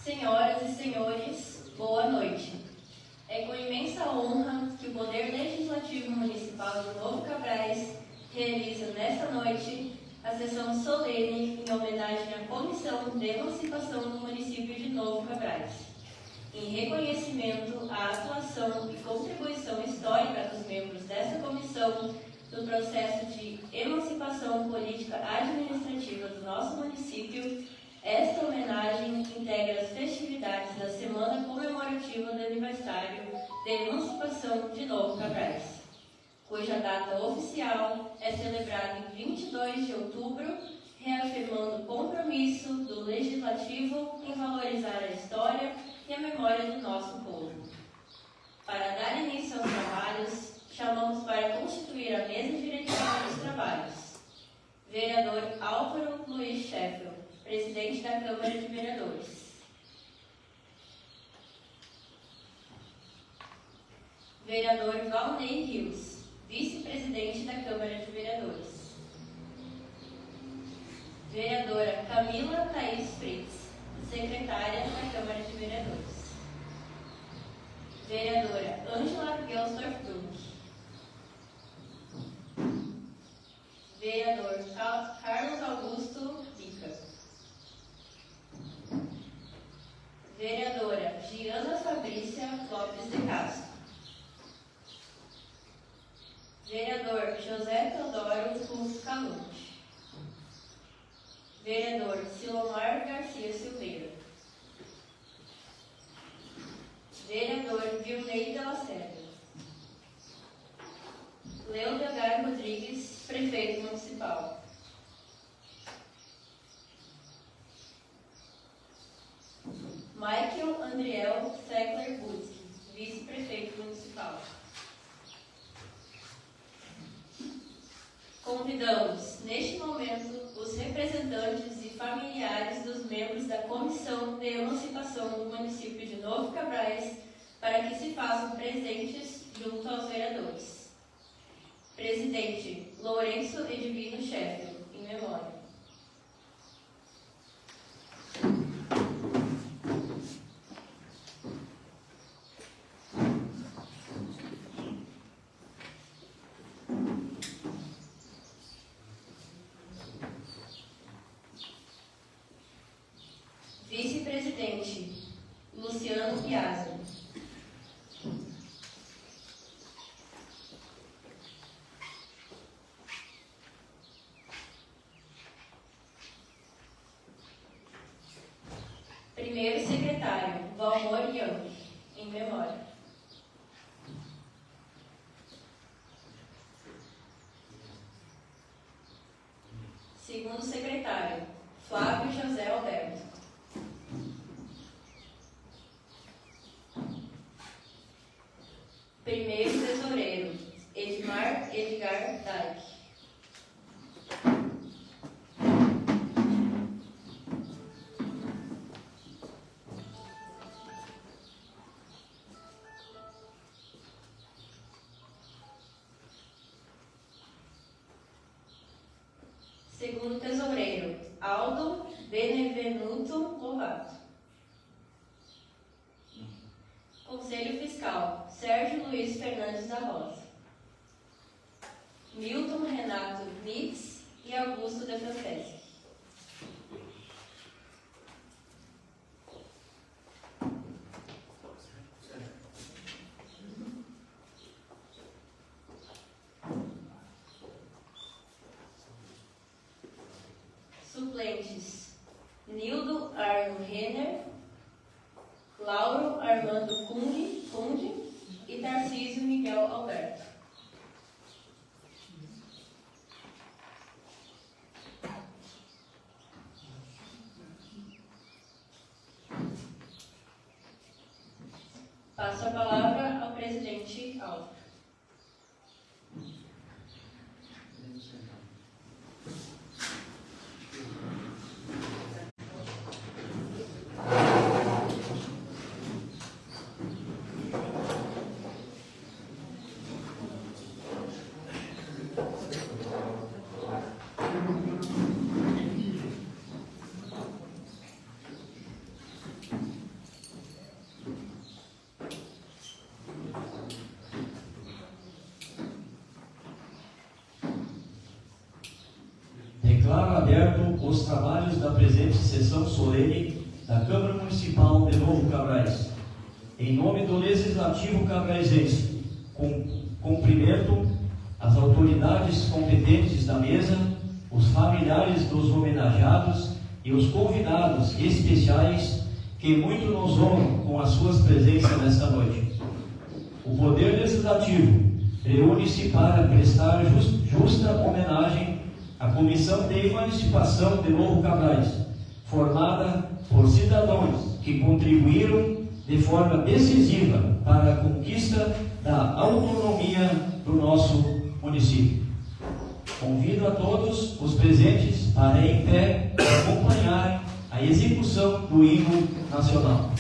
Senhoras e senhores, boa noite. É com imensa honra que o Poder Legislativo Municipal de Novo Cabrais realiza nesta noite a sessão solene em homenagem à Comissão de Emancipação do município de Novo Cabrais, em reconhecimento à atuação e contribuição histórica dos membros dessa comissão no processo de emancipação política administrativa do nosso município. Esta homenagem integra as festividades da Semana Comemorativa do Aniversário de Emancipação de Novo Cabrais, cuja data oficial é celebrada em 22 de outubro, reafirmando o compromisso do Legislativo em valorizar a história e a memória do nosso povo. Para dar início aos trabalhos, chamamos para constituir a mesa diretiva dos trabalhos vereador Álvaro Luiz Scheffel, presidente da Câmara de Vereadores. Vereador Valnei Rios, vice-presidente da Câmara de Vereadores. Vereadora Camila Thaís Fritz, secretária da Câmara de Vereadores. Vereadora Ângela Gelsdorf Dunk. Vereador Carlos Augusto Bica. Vereadora Giana Fabrícia Lopes de Castro. Vereador José Teodoro Calute. Vereador Silomar Garcia Silveira. Vereador Vilnei de Lacerda. Leodegar Rodrigues, prefeito municipal. Michael Andriel Seckler Butzki, vice-prefeito municipal. Convidamos, neste momento, os representantes e familiares dos membros da Comissão de Emancipação do município de Novo Cabrais para que se façam presentes junto aos vereadores. Presidente Lourenço Edivino Scheffel, em memória. Vice-presidente Luciano Piazza. Primeiro secretário Valmor Young, em memória. Segundo secretário Flávio José Alberto. Primeiro tesoureiro Edmar Edgar Dijk. Segundo tesoureiro Aldo Benevenuto Lovato. Conselho Fiscal Sérgio Luiz Fernandes da Rosa. Milton Renato Nitz e Augusto de Franceschi. Suplentes Nildo Arno Renner, Lauro Armando Conde e Tarcísio Miguel Alberto. Passo a palavra ao presidente Álvaro. os trabalhos da presente sessão solene da Câmara Municipal de Novo Cabrais. Em nome do Legislativo cabraisense, cumprimento as autoridades competentes da mesa, os familiares dos homenageados e os convidados especiais que muito nos honram com as suas presenças nesta noite. O Poder Legislativo reúne-se para prestar justa homenagem à Comissão de Emancipação de Novo Cabrais, formada por cidadãos que contribuíram de forma decisiva para a conquista da autonomia do nosso município. Convido a todos os presentes para, em pé, acompanharem a execução do hino nacional.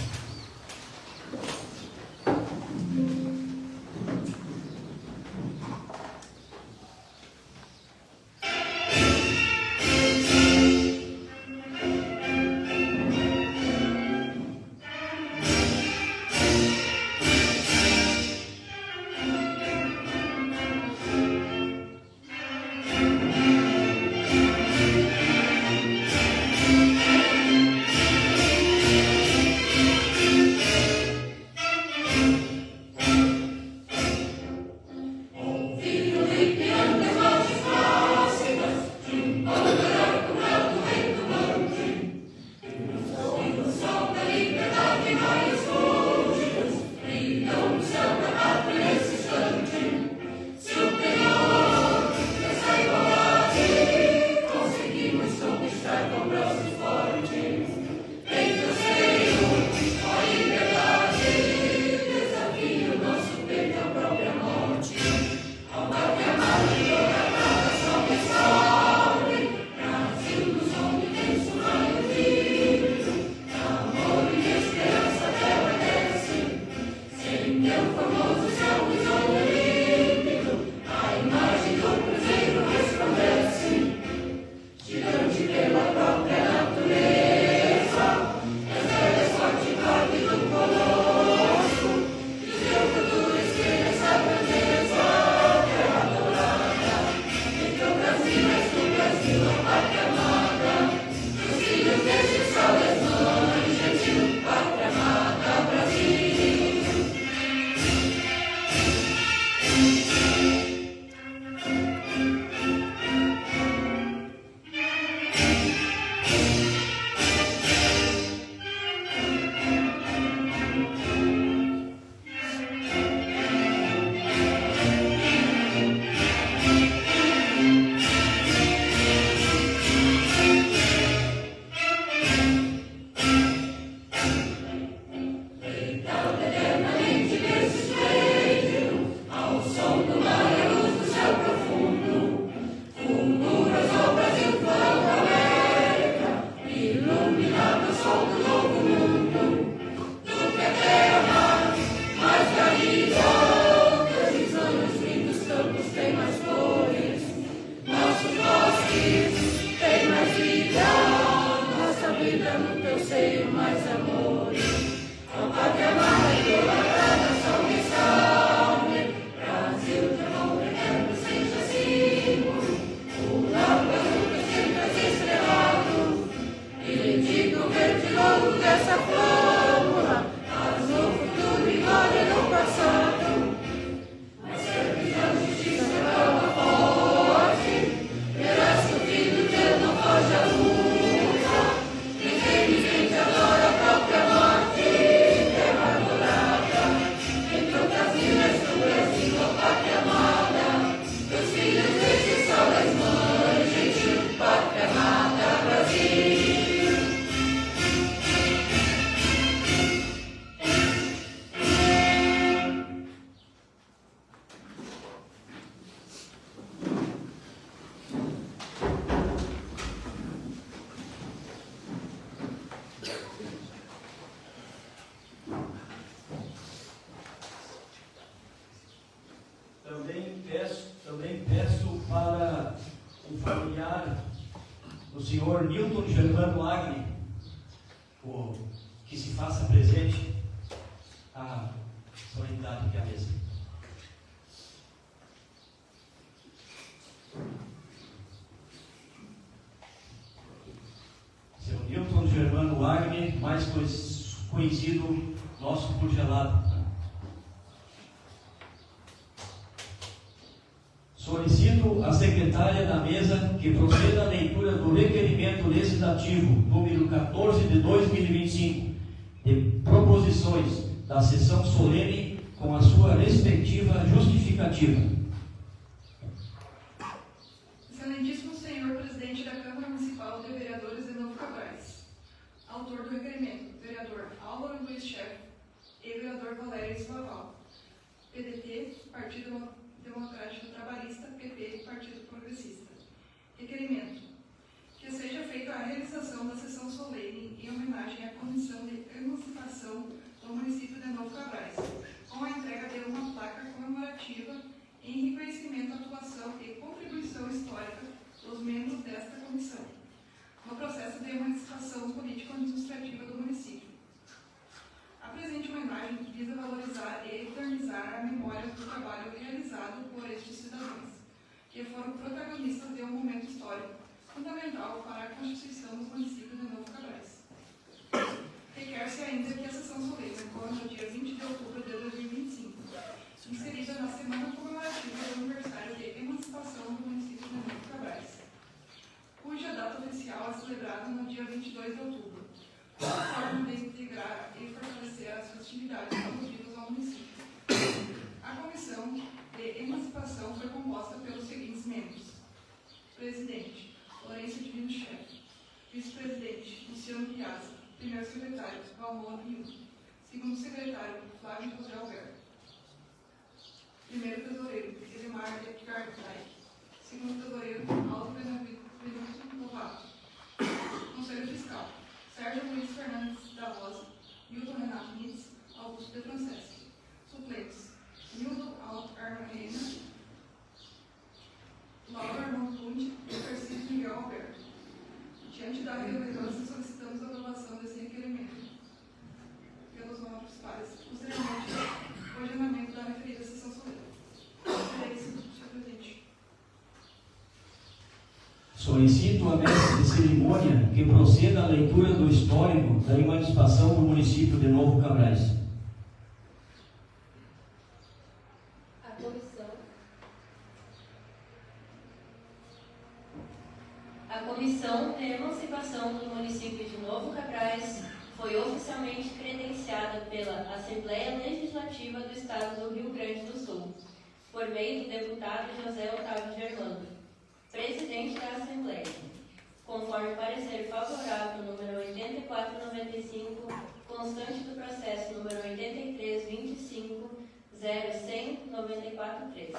Também peço para o familiar do senhor Nilton Germano Agni, que se faça presente a solenidade que é a mesa. mais conhecido nosso por gelado. Solicito à secretária da mesa que proceda à leitura do requerimento legislativo número 14 de 2025, de proposições da sessão solene com a sua respectiva justificativa. Excelentíssimo senhor presidente da Câmara Municipal de Vereadores de Novo Cabrais, autor do requerimento, vereador Álvaro Luiz Chefe e vereador Valério Slaval, PDT, Partido Democrático Trabalhista, PP, Partido Progressista. Requerimento: que seja feita a realização da sessão solene em homenagem à Comissão de Emancipação do município de Novo Cabrais, com a entrega de uma placa comemorativa em reconhecimento à atuação e contribuição histórica dos membros desta comissão no processo de emancipação político-administrativa do município. A presente homenagem visa valorizar e eternizar a memória do trabalho realizado por estes cidadãos, que foram protagonistas de um momento histórico fundamental para a constituição do município de Novo Cabrais. Requer-se ainda que a sessão solene ocorra no dia 20 de outubro de 2025, inserida na semana comemorativa do aniversário de emancipação do município de Novo Cabrais, cuja data oficial é celebrada no dia 22 de outubro, como forma de integrar e fortalecer as festividades aludidas ao município. A comissão de emancipação foi composta pelos seguintes membros: presidente, Lourenço Divino Chefe; vice-presidente, Luciano Piazza; primeiro secretário, Valmor Rio; segundo secretário, Flávio José Alberto; primeiro tesoureiro, Edmar Edgar Dyke; segundo tesoureiro, Aldo Benevenuto Lovato; conselho fiscal, Sérgio Luiz Fernandes da Rosa, Milton Renato Nitz, Augusto de Franceschi. Suplentes: Nildo Armena, Laura Armando Conde e Tarcísio Miguel Alberto. Diante da relevância, solicitamos a aprovação desse requerimento pelos nossos pares. Posteriormente, o agendamento da referida sessão solene. É isso, senhor presidente. Solicito a mestre de cerimônia que proceda à leitura do histórico da emancipação do município de Novo Cabrais. A Comissão de Emancipação do município de Novo Cabrais foi oficialmente credenciada pela Assembleia Legislativa do Estado do Rio Grande do Sul, por meio do deputado José Otávio Germano, presidente da Assembleia, conforme parecer favorável número 8495, constante do processo número 8325.01094.3,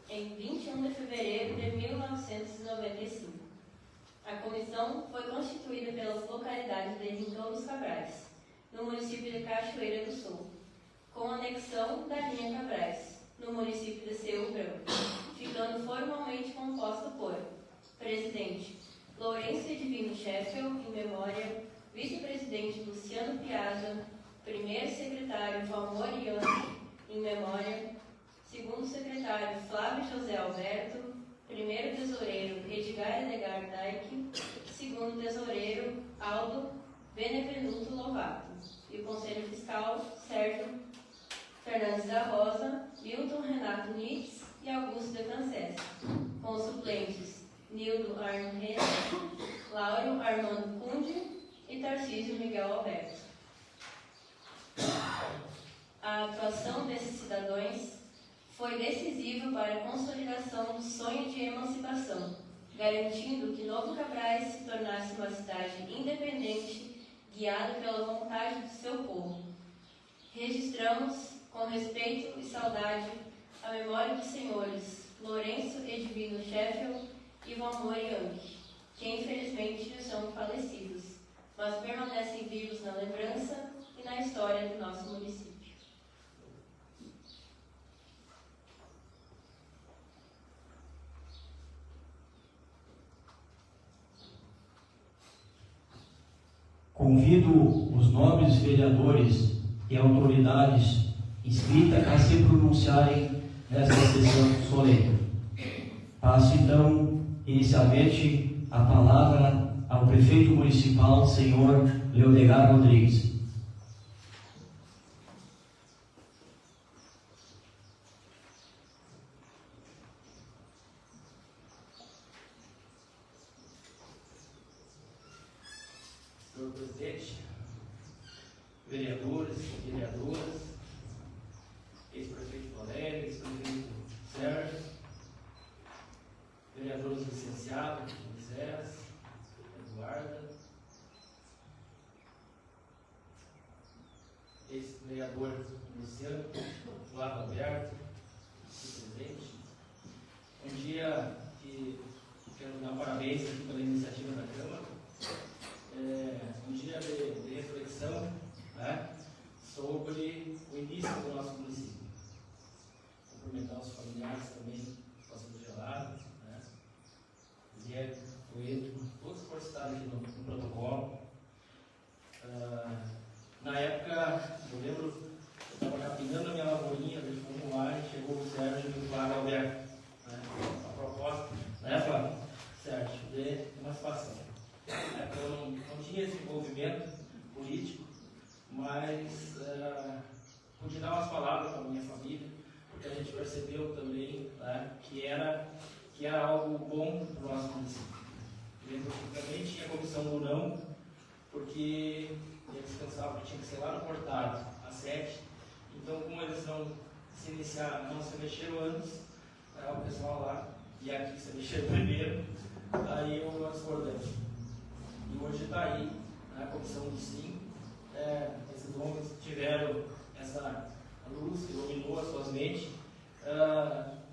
em 21 de fevereiro de 1995. A comissão foi constituída pelas localidades de Rincão dos Cabrais, no município de Cachoeira do Sul, com anexão da linha Cabrais, no município de Cerro Branco, ficando formalmente composta por presidente Lourenço Divino Sheffield, em memória, vice-presidente Luciano Piazza, primeiro secretário Valmor Ian, em memória, segundo secretário Flávio José Alberto, primeiro tesoureiro Edgar Dyke, segundo tesoureiro Aldo Benevenuto Lovato, e o conselho fiscal Sérgio Fernandes da Rosa, Milton Renato Nitz e Augusto de Franceschi, com os suplentes Nildo Armena, Lauro Armando Conde e Tarcísio Miguel Alberto. A atuação desses cidadãos foi decisiva para a consolidação do sonho de emancipação, garantindo que Novo Cabrais se tornasse uma cidade independente, guiada pela vontade do seu povo. Registramos, com respeito e saudade, a memória dos senhores Lourenço Edivino Sheffield e Valmor Young, que infelizmente já são falecidos, mas permanecem vivos na lembrança e na história do nosso município. Convido os nobres vereadores e autoridades inscritas a se pronunciarem nesta sessão solene. Passo então, inicialmente, a palavra ao prefeito municipal, senhor Leodegar Rodrigues. Senhor presidente, vereadores, vereadoras, ex-prefeito Valério, ex-prefeito Sérgio, vereadores licenciados, Moisés, Eduarda, ex-vereador Luciano, Flávio Alberto, presidente. Um dia que quero dar parabéns aqui pela iniciativa da Câmara. Um dia de reflexão, né, sobre o início do nosso município. Cumprimentar os familiares também, Pastor Gelado, né, Diego, Coelho, todos que participaram aqui no protocolo. Na época, eu lembro, eu estava capinando a minha lavourinha, ele foi lá e chegou o Sérgio e o Flávio Alberto. Né, a proposta, né, Flávio? Sérgio, de emancipação. Eu não tinha esse envolvimento político, mas pude dar umas palavras para a minha família, porque a gente percebeu também, né, que era algo bom para o nosso município. Lembro que também tinha comissão do não, porque eles pensavam que tinha que ser lá no Cortado, às 7. Então, como eles não se iniciaram, não se mexeram antes, o pessoal lá, e aqui se mexeram primeiro, aí eu discordei. E hoje está aí, a comissão do Sim. Esses homens tiveram essa luz que iluminou as suas mentes.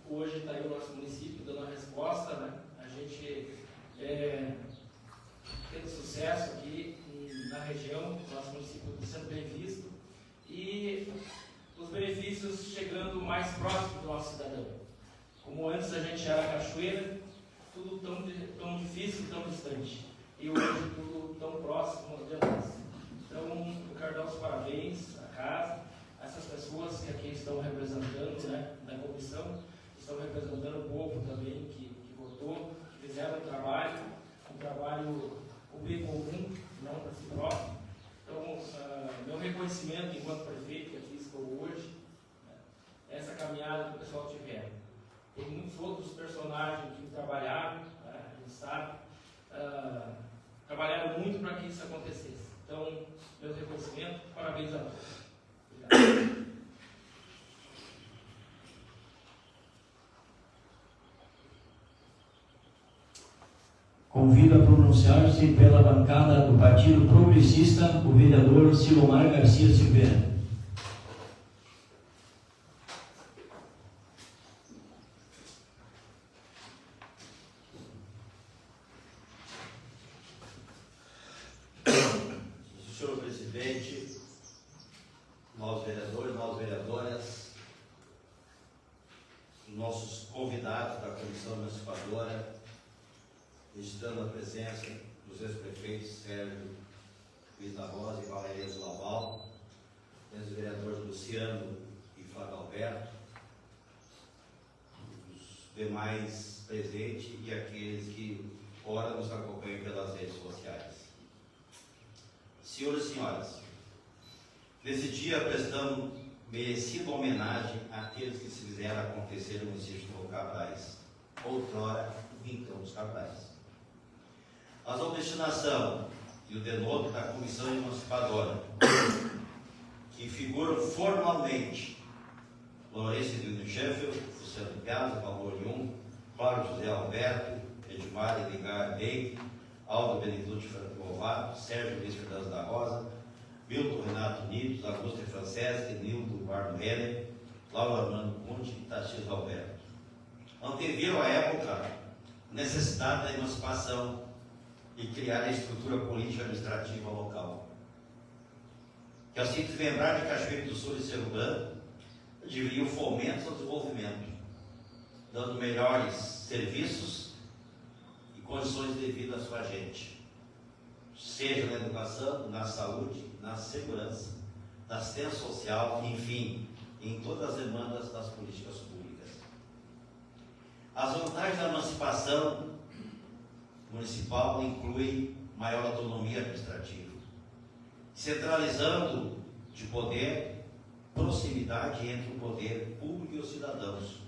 Hoje está aí o nosso município dando a resposta, né? A gente tendo sucesso aqui na região, nosso município sendo bem visto e os benefícios chegando mais próximo do nosso cidadão. Como antes a gente era cachoeira, tudo tão difícil e tão distante. E hoje tudo tão próximo de nós. Então, eu quero dar os parabéns à casa, a essas pessoas que aqui estão representando, né, na comissão, estão representando o povo também que votou, que fizeram um trabalho o bem comum, não para si próprio. Então, meu reconhecimento enquanto prefeito, que aqui estou hoje, essa caminhada que o pessoal tiver. Tem muitos outros personagens que trabalharam, a gente sabe, trabalharam muito para que isso acontecesse. Então, meu reconhecimento, parabéns a todos. Obrigado. Convido a pronunciar-se pela bancada do Partido Progressista o vereador Silomar Garcia Silveira. Senhor presidente, nós vereadores, nós vereadoras, nossos convidados da comissão emancipadora, registrando a presença dos ex-prefeitos Sérgio Luiz da Rosa e Valéria do Laval, os vereadores Luciano e Flávio Alberto, os demais presentes e aqueles que ora nos acompanham pelas redes sociais. Senhoras e senhoras, nesse dia prestamos merecida homenagem àqueles que se fizeram acontecer no município de Novo Cabrais, outrora o Rincão dos Cabrais. A sua destinação e o denoto da Comissão Emancipadora, que figuram formalmente Lourenço Edwin Sheffield, Luciano Piazza, Valor Jung, Cláudio José Alberto, Edmar Edgar Leite, Aldo Benedito Franco Lovato, Sérgio Luiz Fernandes da Rosa, Milton Renato Nitos, Augusto Franceschi, Nildo Eduardo Renner, Laura Armando Conte e Tarcísio Alberto. Anteviram à época a necessidade da emancipação e criar a estrutura política administrativa local. Que assim se lembrar de Cachoeira do Sul e Cerro Branco, deveriam fomento ao desenvolvimento, dando melhores serviços e condições de vida à sua gente, seja na educação, na saúde, na segurança, na assistência social, enfim, em todas as demandas das políticas públicas. As vantagens da emancipação municipal incluem maior autonomia administrativa, centralizando de poder, proximidade entre o poder público e os cidadãos,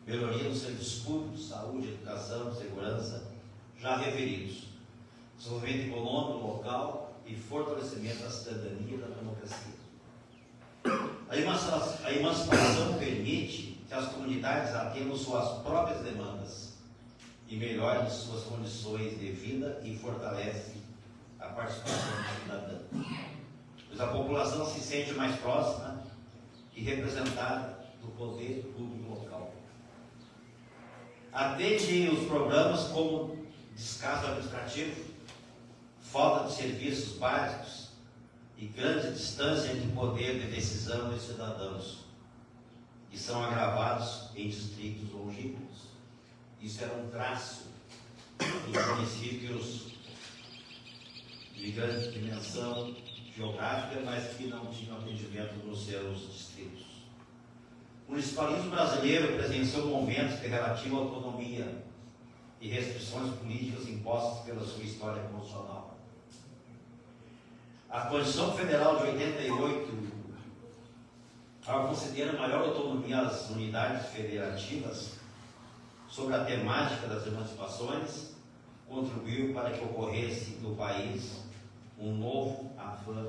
melhoria dos serviços públicos, saúde, educação, segurança, já referidos, desenvolvimento econômico local e fortalecimento da cidadania e da democracia. A emancipação permite que as comunidades atendam suas próprias demandas e melhorem suas condições de vida e fortalece a participação cidadã, pois a população se sente mais próxima e representada do poder público local. Atende os problemas como descaso administrativo, falta de serviços básicos e grande distância entre o poder de decisão dos cidadãos, que são agravados em distritos longínquos. Isso era um traço dos municípios de grande dimensão geográfica, mas que não tinham atendimento nos seus distritos. O municipalismo brasileiro presenciou momentos de relativa autonomia e restrições políticas impostas pela sua história constitucional. A Constituição Federal de 88, ao conceder maior autonomia às unidades federativas sobre a temática das emancipações, contribuiu para que ocorresse no país um novo afã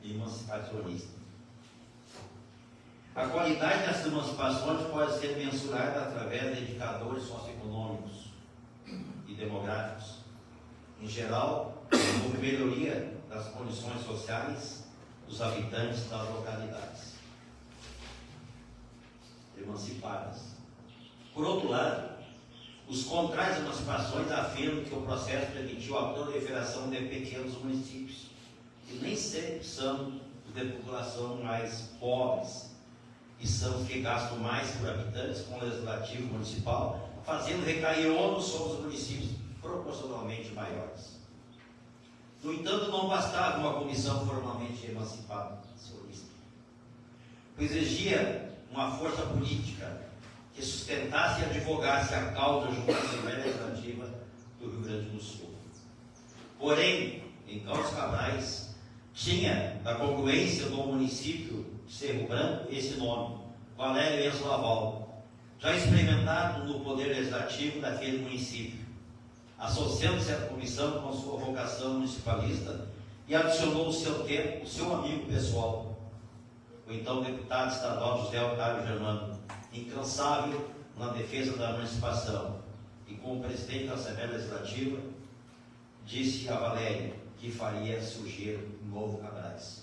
emancipacionista. A qualidade das emancipações pode ser mensurada através de indicadores socioeconômicos e demográficos. Em geral, houve melhoria das condições sociais dos habitantes das localidades emancipadas. Por outro lado, os contrários às emancipações afirmam que o processo permitiu a proliferação de pequenos municípios, que nem sempre são os de população mais pobres, e são os que gastam mais por habitantes com o legislativo municipal, fazendo recair ônus sobre os municípios proporcionalmente maiores. No entanto, não bastava uma comissão formalmente emancipacionista, pois exigia uma força política que sustentasse e advogasse a causa junto à Assembleia Legislativa do Rio Grande do Sul. Porém, em Campos Cabrais, tinha da congruência do município de Cerro Branco esse nome, Valério Enzo Laval, já experimentado no poder legislativo daquele município, associando-se à comissão com sua vocação municipalista e adicionou o seu tempo, o seu amigo pessoal, o então deputado estadual José Otávio Germano, incansável na defesa da emancipação, e como presidente da Assembleia Legislativa, disse a Valério que faria surgir um novo Cabrais.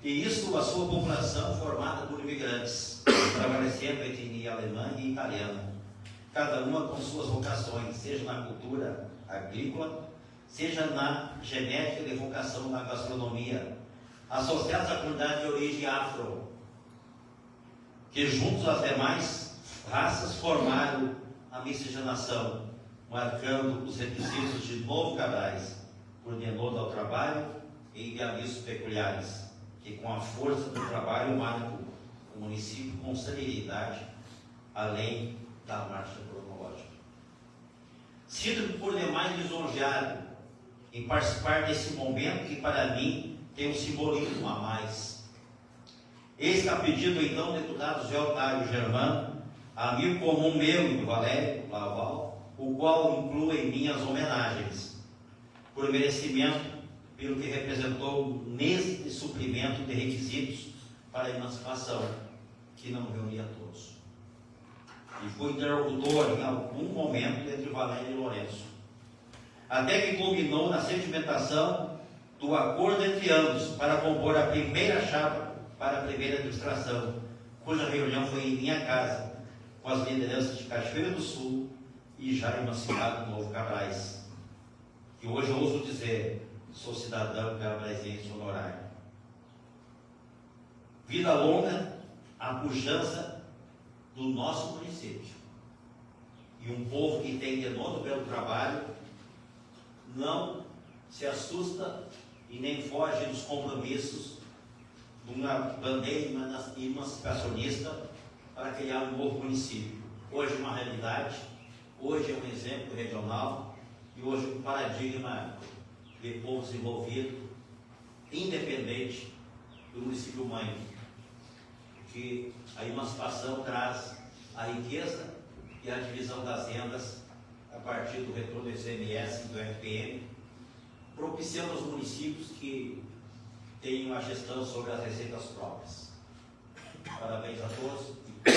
E isso a sua população formada por imigrantes, prevalecendo a etnia alemã e italiana, cada uma com suas vocações, seja na cultura agrícola, seja na genética e vocação na gastronomia, associados à comunidade de origem afro, que juntos às demais raças formaram a miscigenação, marcando os requisitos de Novo Cabrais, por denodo ao trabalho e idealismos peculiares, que com a força do trabalho marcam o município com celeridade, além da marcha cronológica. Sinto-me por demais lisonjeado em participar desse momento que para mim tem um simbolismo a mais. Eis que a pedido então do deputado José Otávio Germano, amigo comum meu e do Valério Laval, o qual incluo em minhas homenagens, por merecimento pelo que representou neste suprimento de requisitos para a emancipação, que não reunia todos. E fui interlocutor em algum momento entre Valério e Lourenço, até que culminou na sedimentação do acordo entre ambos para compor a primeira chapa para a primeira administração, cuja reunião foi em minha casa, com as lideranças de Cachoeira do Sul e já emancipado Novo Cabrais, que hoje eu ouso dizer, sou cidadão cabraisense honorário. Vida longa, a pujança do nosso município. E um povo que tem denodo pelo trabalho, não se assusta e nem foge dos compromissos de uma bandeira emancipacionista para criar um novo município. Hoje é uma realidade, hoje é um exemplo regional e hoje um paradigma de povo desenvolvido, independente do município mãe, que a emancipação traz a riqueza e a divisão das rendas a partir do retorno do ICMS e do FPM, propiciando aos municípios que tenham a gestão sobre as receitas próprias. Parabéns a todos e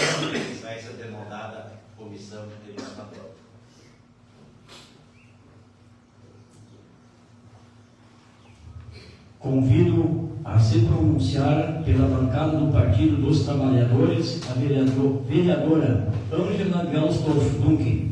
vai ser demandada a comissão de legislação. Convido a se pronunciar pela bancada do Partido dos Trabalhadores a vereadora Ângela Gelsdorf Dunque.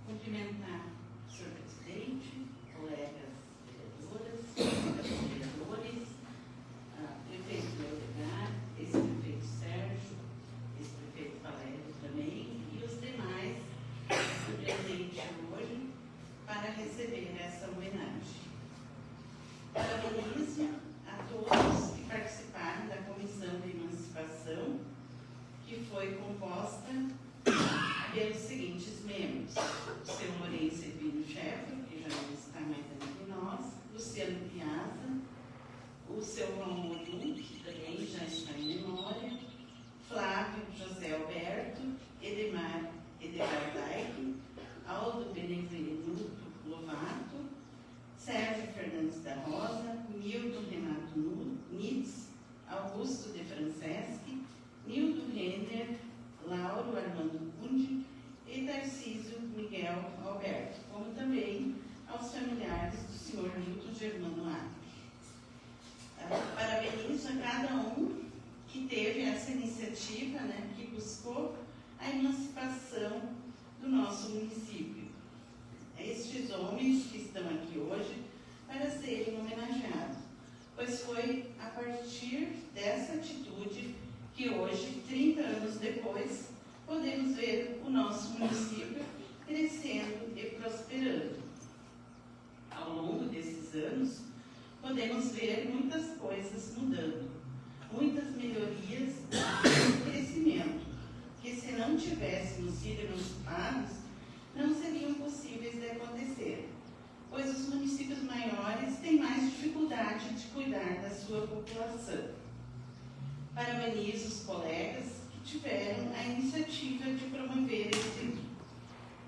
Cumprimentar o senhor presidente, colegas vereadoras, colegas vereadores, prefeito Leodegar, ex-prefeito Sérgio, ex-prefeito Valério também, e os demais presentes hoje para receber essa homenagem. Parabenizo a todos que participaram da Comissão de Emancipação, que foi composta pelos seguintes membros: o seu Lourenço Edvino Scheffer, que já não está mais entre nós, Luciano Piazza, o seu João Odu, que também já está em memória, Flávio José Alberto, Edemar Daique, Aldo Benevenuto Lovato, Sérgio Fernandes da Rosa, Milton Renato Nitz, Augusto de Franceschi, Nildo Renner, Lauro Armando Cundi e Tarcísio Miguel Alberto, como também aos familiares do senhor Milton Germano Acre. Parabenizo a cada um que teve essa iniciativa, que buscou a emancipação do nosso município. Estes homens que estão aqui hoje para serem homenageados, pois foi a partir dessa atitude que hoje, 30 anos depois, podemos ver o nosso município crescendo e prosperando. Ao longo desses anos, podemos ver muitas coisas mudando, muitas melhorias e crescimento, que se não tivéssemos sido emancipados, não seriam possíveis de acontecer, pois os municípios maiores têm mais dificuldade de cuidar da sua população. Parabenizo os colegas que tiveram a iniciativa de promover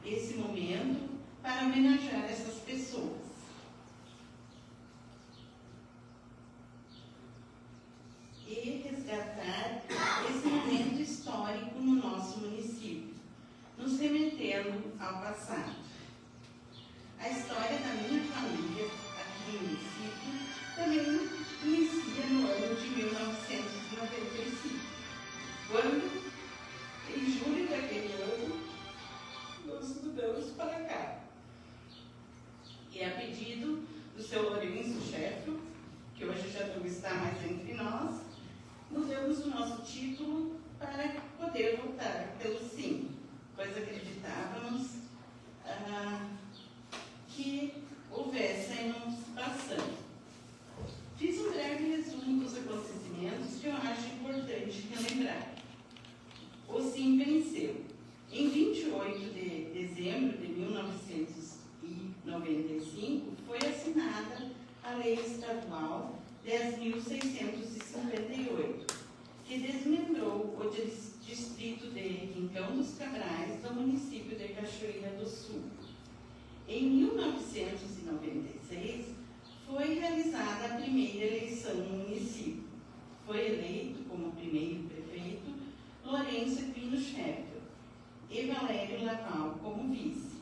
esse momento para homenagear essas pessoas. E resgatar esse momento histórico no nosso município, nos remetendo ao passado. A história da minha família aqui no município também inicia no ano de 1995, quando, em julho daquele ano, nos mudamos para cá. E a pedido do seu Lourenço Scheffer, que hoje já não está mais entre nós, mudamos o nosso título para poder votar pelo sim, pois acreditávamos que houvesse a emancipação. Fiz um breve resumo dos acontecimentos que eu acho importante relembrar. O sim venceu. Em 28 de dezembro de 1995, foi assinada a Lei Estadual 10.658, que desmembrou o distrito de Rincão dos Cabrais do município de Cachoeira do Sul. Em 1996, foi realizada a primeira eleição no município. Foi eleito como primeiro prefeito Lourenço Edvino Scheffer e Valério Laval como vice.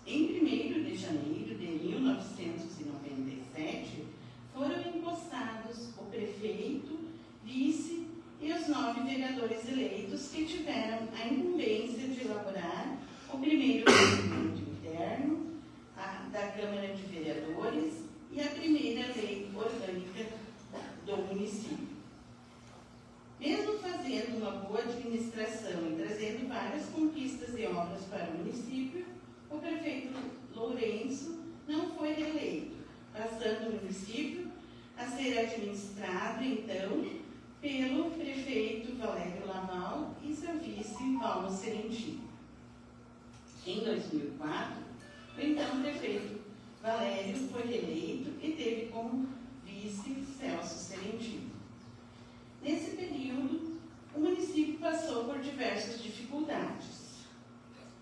Em 1º de janeiro de 1997, foram empossados o prefeito, vice e os 9 vereadores eleitos que tiveram a incumbência de elaborar o primeiro regimento interno da Câmara de Vereadores e a primeira lei orgânica do município. Mesmo fazendo uma boa administração e trazendo várias conquistas e obras para o município, o prefeito Lourenço não foi reeleito, passando o município a ser administrado, então, pelo prefeito Valério Laval e seu vice, Paulo Serentino. Em 2004, o então prefeito Valério foi reeleito e teve como vice Celso Serentino. Nesse período, o município passou por diversas dificuldades.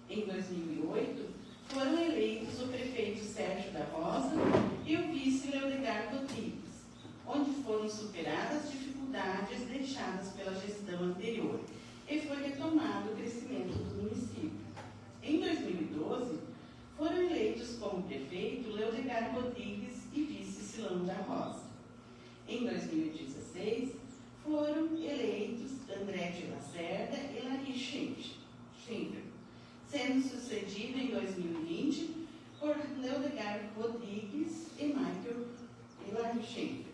Em 2008, foram eleitos o prefeito Sérgio da Rosa e o vice Leodegar Rodrigues, onde foram superadas as dificuldades deixadas pela gestão anterior e foi retomado o crescimento do município. Em 2012, foram eleitos como prefeito Leodegar Rodrigues e vice Silão da Rosa. Em 2016, foram eleitos André de Lacerda e Lari Schenker, sendo sucedido em 2020 por Leodegar Rodrigues e Michael e Lari Schenker.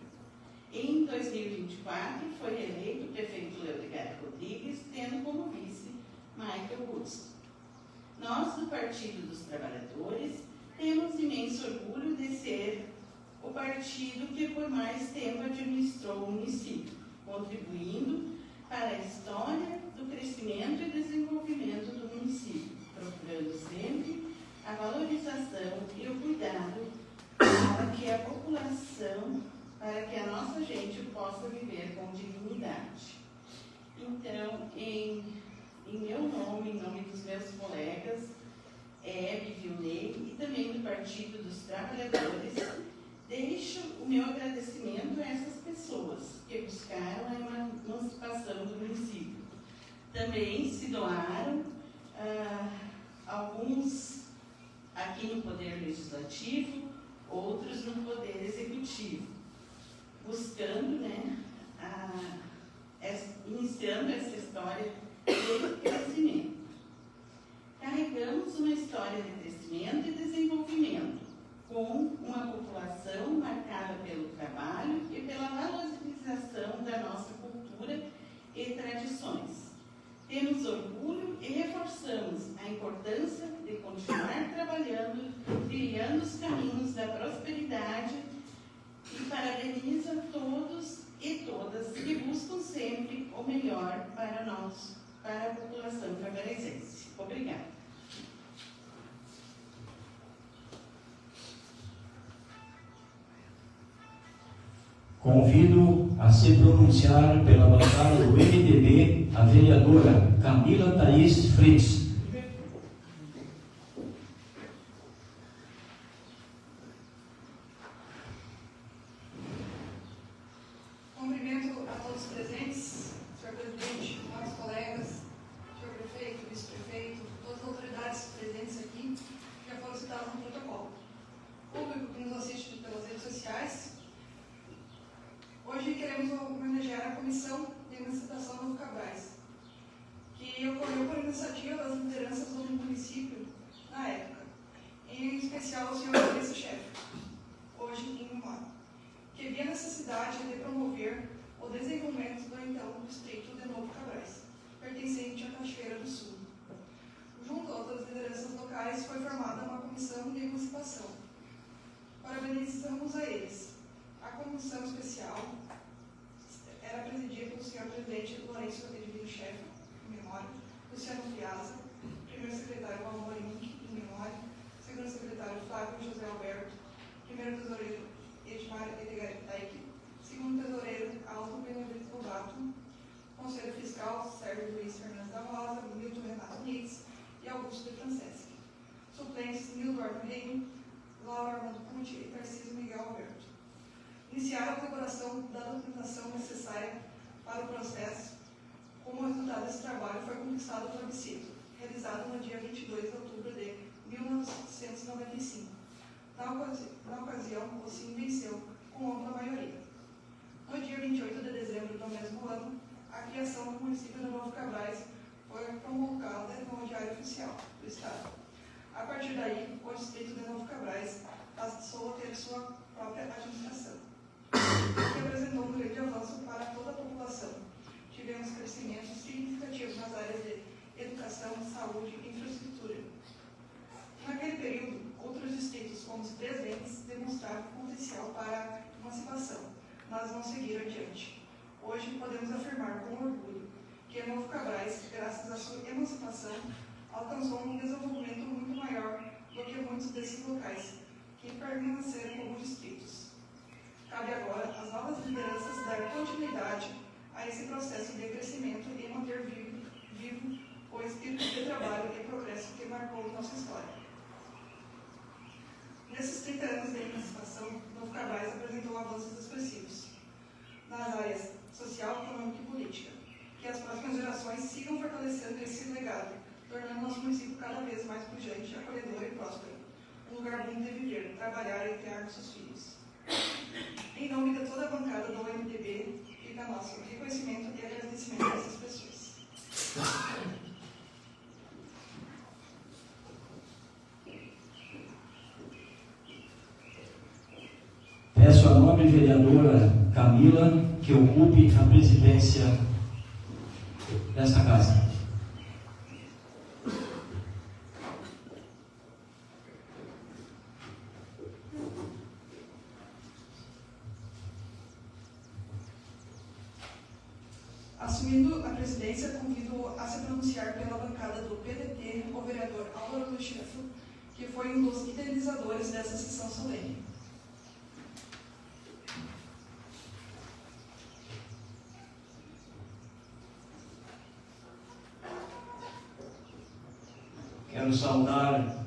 Em 2024, foi reeleito o prefeito Leodegar Rodrigues, tendo como vice Michael Russo. Nós, do Partido dos Trabalhadores, temos imenso orgulho de ser o partido que por mais tempo administrou o município, contribuindo para a história do crescimento e desenvolvimento do município, procurando sempre a valorização e o cuidado para que a população, para que a nossa gente possa viver com dignidade. Então, em meu nome, em nome dos meus colegas, Hebe, Vilney e também do Partido dos Trabalhadores, deixo o meu agradecimento a essas pessoas que buscaram a emancipação do município. Também se doaram alguns aqui no Poder Legislativo, outros no Poder Executivo, buscando, iniciando essa história de crescimento. Carregamos uma história de crescimento e desenvolvimento, com uma população marcada pelo trabalho e pela valorização da nossa cultura e tradições. Temos orgulho e reforçamos a importância de continuar trabalhando, trilhando os caminhos da prosperidade e parabenizo a todos e todas que buscam sempre o melhor para a população cavarazense. Obrigada. Convido a se pronunciar pela bancada do MDB a vereadora Camila Thaís Fritz. Cumprimento a todos os presentes, senhor presidente, nossos colegas, senhor prefeito, vice-prefeito, todas as autoridades presentes aqui, que já foram citadas no protocolo. Público que nos assiste pelas redes sociais. Hoje queremos homenagear a Comissão de Emancipação Novo Cabrais, que ocorreu por iniciativa das lideranças do município na época, em especial o senhor vice-chefe, hoje em memória, que via a necessidade de promover o desenvolvimento do então distrito de Novo Cabrais, pertencente à Cachoeira do Sul. Junto a outras lideranças locais, foi formada uma comissão de emancipação. Parabenizamos a eles. A comissão especial era presidida pelo senhor presidente Lourenço Edilino Chefe, em memória, Luciano Piazza, primeiro secretário Paulo Morim, em memória, segundo secretário Flávio José Alberto, primeiro tesoureiro Edmar Edgar Taik, segundo tesoureiro Aldo Benedito Lobato, conselho fiscal Sérgio Luiz Fernandes da Rosa, Milton Renato Nitz e Augusto de Franceschi. Suplentes Nildo Arno, Laura Armando Ponte e Tarcísio Miguel Alberto. Iniciaram a elaboração da documentação necessária para o processo. Como resultado desse trabalho, foi conquistado o plebiscito, realizado no dia 22 de outubro de 1995. Na ocasião, o sim venceu com ampla maioria. No dia 28 de dezembro do mesmo ano, a criação do município de Novo Cabrais foi promulgada no Diário Oficial do Estado. A partir daí, o distrito de Novo Cabrais passou a ter sua própria administração, que representou um grande avanço para toda a população. Tivemos crescimento significativo nas áreas de educação, saúde e infraestrutura. Naquele período, outros distritos, como os Três Ventos, demonstraram potencial seguir adiante. Hoje podemos afirmar com orgulho que Novo Cabrais, graças à sua emancipação, alcançou um desenvolvimento muito maior do que muitos desses locais, que permaneceram como distritos. Cabe agora às novas lideranças dar continuidade a esse processo de crescimento e manter vivo o espírito de trabalho e progresso que marcou nossa história. Nesses 30 anos de emancipação, Novo Cabrais apresentou avanços expressivos nas áreas social, econômica e política. Que as próximas gerações sigam fortalecendo esse legado, tornando nosso município cada vez mais pujante, acolhedor e próspero. Um lugar bom de viver, trabalhar e criar com seus filhos. Em nome de toda a bancada do MDB, fica nosso reconhecimento e agradecimento a essas pessoas. Peço à nobre vereadora Camila que ocupe a presidência desta casa. Assumindo a presidência, convido a se pronunciar pela bancada do PDT o vereador Álvaro Luiz Scheffel, que foi um dos idealizadores dessa sessão solene. Quero saudar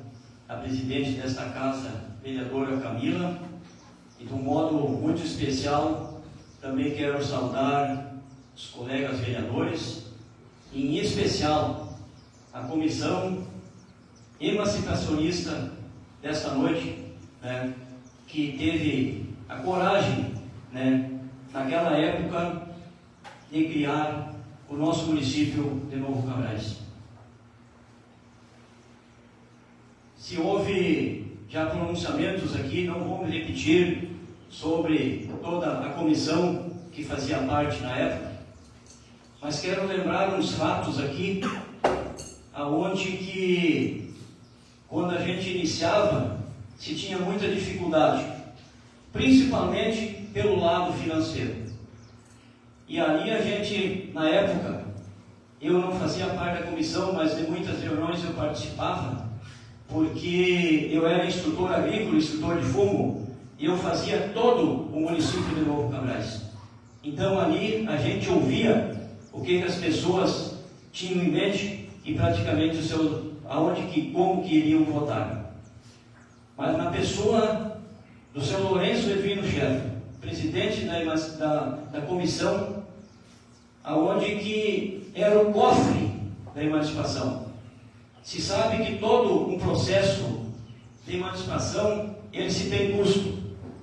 a presidente desta casa, vereadora Camila, e de um modo muito especial também quero saudar os colegas vereadores, e em especial a comissão emancipacionista desta noite, né, que teve a coragem, né, naquela época, de criar o nosso município de Novo Cabrais. Se houve já pronunciamentos aqui, não vou me repetir sobre toda a comissão que fazia parte na época, mas quero lembrar uns fatos aqui, aonde que, quando a gente iniciava, se tinha muita dificuldade, principalmente pelo lado financeiro. E ali a gente, na época, eu não fazia parte da comissão, mas de muitas reuniões eu participava, porque eu era instrutor agrícola, instrutor de fumo, e eu fazia todo o município de Novo Cabrais. Então ali a gente ouvia o que as pessoas tinham em mente e praticamente como que iriam votar. Mas na pessoa do seu Lourenço Edwino Scheffel, presidente da comissão, aonde que era o cofre da emancipação. Se sabe que todo um processo de emancipação, ele se tem custo,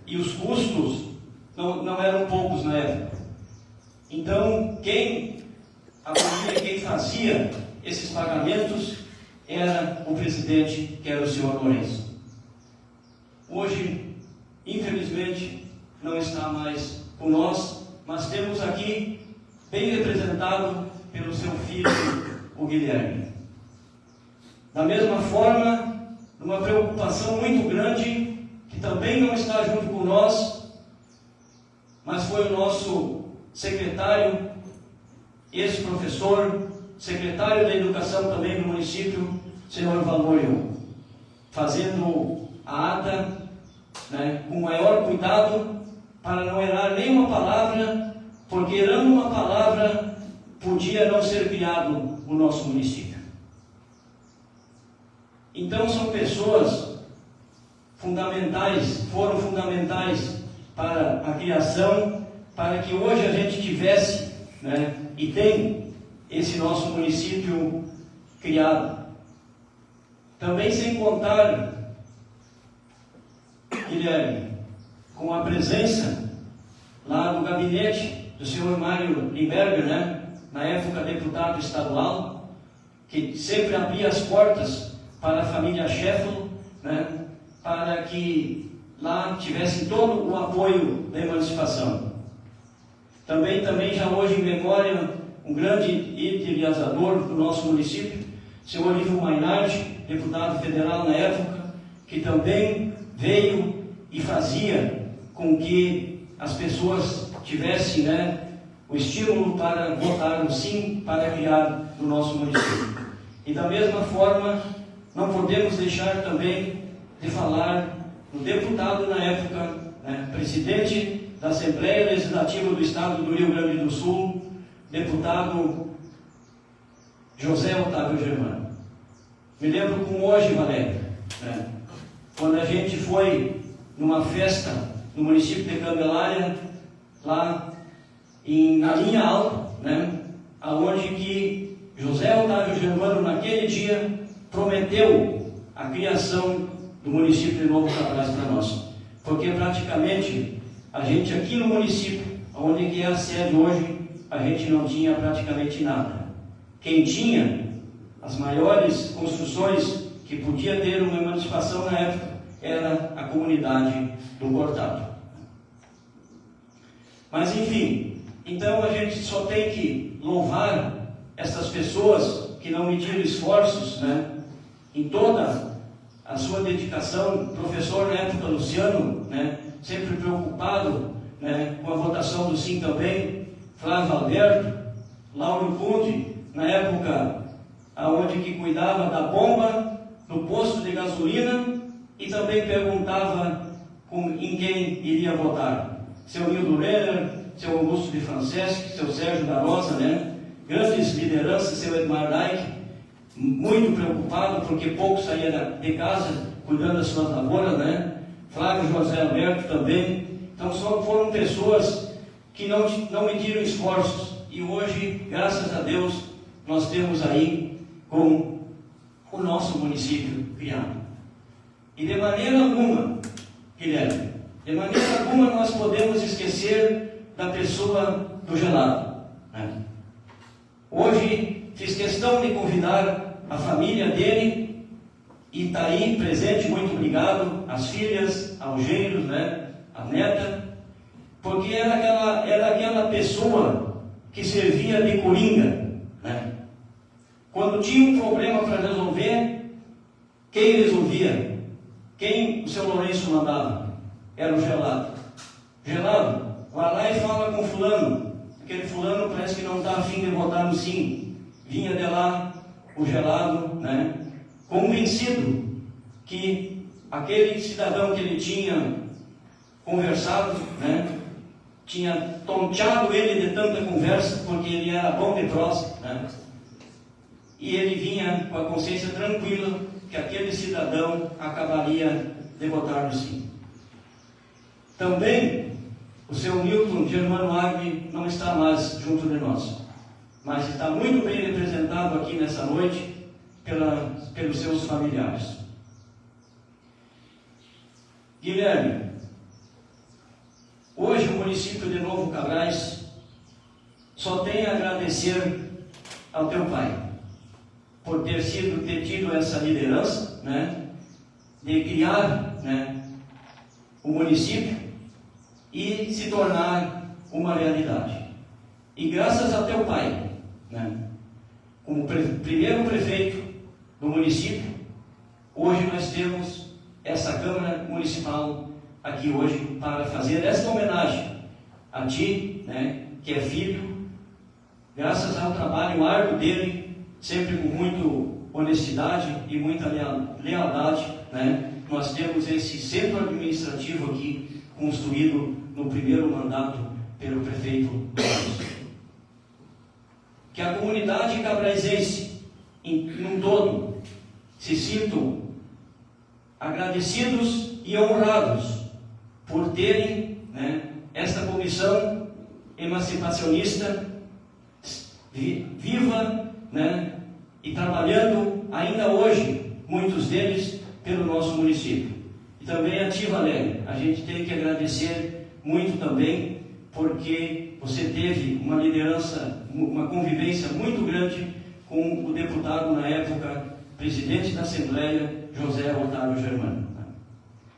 e os custos não eram poucos na época. Então, quem fazia esses pagamentos era o presidente, que era o senhor Lourenço. Hoje, infelizmente, não está mais com nós, mas temos aqui, bem representado pelo seu filho, o Guilherme. Da mesma forma, uma preocupação muito grande, que também não está junto com nós, mas foi o nosso secretário, ex-professor, secretário da Educação também do município, senhor Valório, fazendo a ata, né, com o maior cuidado, para não errar nenhuma palavra, porque errando uma palavra, podia não ser criado o nosso município. Então são pessoas fundamentais, foram fundamentais para a criação, para que hoje a gente tivesse, né, e tem esse nosso município criado. Também sem contar, Guilherme, com a presença lá no gabinete do senhor Mário Limberger, né, na época deputado estadual, que sempre abria as portas para a família Scheffel, né, para que lá tivesse todo o apoio da emancipação. Também já hoje em memória, um grande idealizador do nosso município, senhor Olívio Mainardi, deputado federal na época, que também veio e fazia com que as pessoas tivesse, né, o estímulo para votar no sim para criar no nosso município. E da mesma forma, não podemos deixar também de falar no deputado na época, né, presidente da Assembleia Legislativa do Estado do Rio Grande do Sul, deputado José Otávio Germano. Me lembro como hoje, Valéria, né, quando a gente foi numa festa no município de Candelária, lá na linha alta, né, aonde que José Otávio Germano, naquele dia, prometeu a criação do município de Novo Cabrais para nós. Porque praticamente a gente aqui no município, onde que é a sede hoje, a gente não tinha praticamente nada. Quem tinha as maiores construções que podia ter uma emancipação na época era a comunidade do Cortado. Mas enfim, então a gente só tem que louvar essas pessoas que não mediram esforços, né, em toda a sua dedicação. O professor na época, Luciano, né, sempre preocupado, né, com a votação do sim também, Flávio Alberto, Lauro Conde, na época aonde que cuidava da bomba, do posto de gasolina, e também perguntava em quem iria votar. Seu Nildo Renner, seu Augusto de Franceschi, seu Sérgio da Rosa, né? Grandes lideranças, seu Edmar Reich, muito preocupado porque pouco saía de casa, cuidando das suas lavouras, né? Flávio José Alberto também. Então foram pessoas que não mediram esforços, e hoje, graças a Deus, nós temos aí com o nosso município criado. E de maneira alguma, Guilherme, de maneira alguma nós podemos esquecer da pessoa do Gelado, né? Hoje fiz questão de convidar a família dele, e está aí presente, muito obrigado, as filhas, aos genros, né, a neta, porque era aquela pessoa que servia de coringa, né? Quando tinha um problema para resolver, quem resolvia? Quem o seu Lourenço mandava? Era o Gelado. Gelado, vai lá e fala com fulano. Aquele fulano parece que não está afim de votar no sim. Vinha de lá o Gelado, né, convencido que aquele cidadão que ele tinha conversado, né, tinha tonteado ele de tanta conversa, porque ele era bom de prosa, né, e ele vinha com a consciência tranquila que aquele cidadão acabaria de votar no sim. Também o seu Nilton Germano Agni não está mais junto de nós, mas está muito bem representado aqui nessa noite pelos seus familiares. Guilherme, hoje o município de Novo Cabrais só tem a agradecer ao teu pai por ter tido essa liderança, né, de criar, né, o município e se tornar uma realidade. E graças a teu pai, né, como primeiro prefeito do município, hoje nós temos essa Câmara Municipal aqui hoje para fazer esta homenagem a ti, né, que é filho, graças ao trabalho árduo dele, sempre com muita honestidade e muita lealdade, né, nós temos esse centro administrativo aqui construído no primeiro mandato pelo prefeito Luiz. Que a comunidade cabraisense, num todo, se sintam agradecidos e honrados por terem, né, esta comissão emancipacionista viva, né, e trabalhando ainda hoje, muitos deles, pelo nosso município. E também a ti, Valéria, a gente tem que agradecer muito também, porque você teve uma liderança, uma convivência muito grande com o deputado na época, presidente da Assembleia, José Otávio Germano.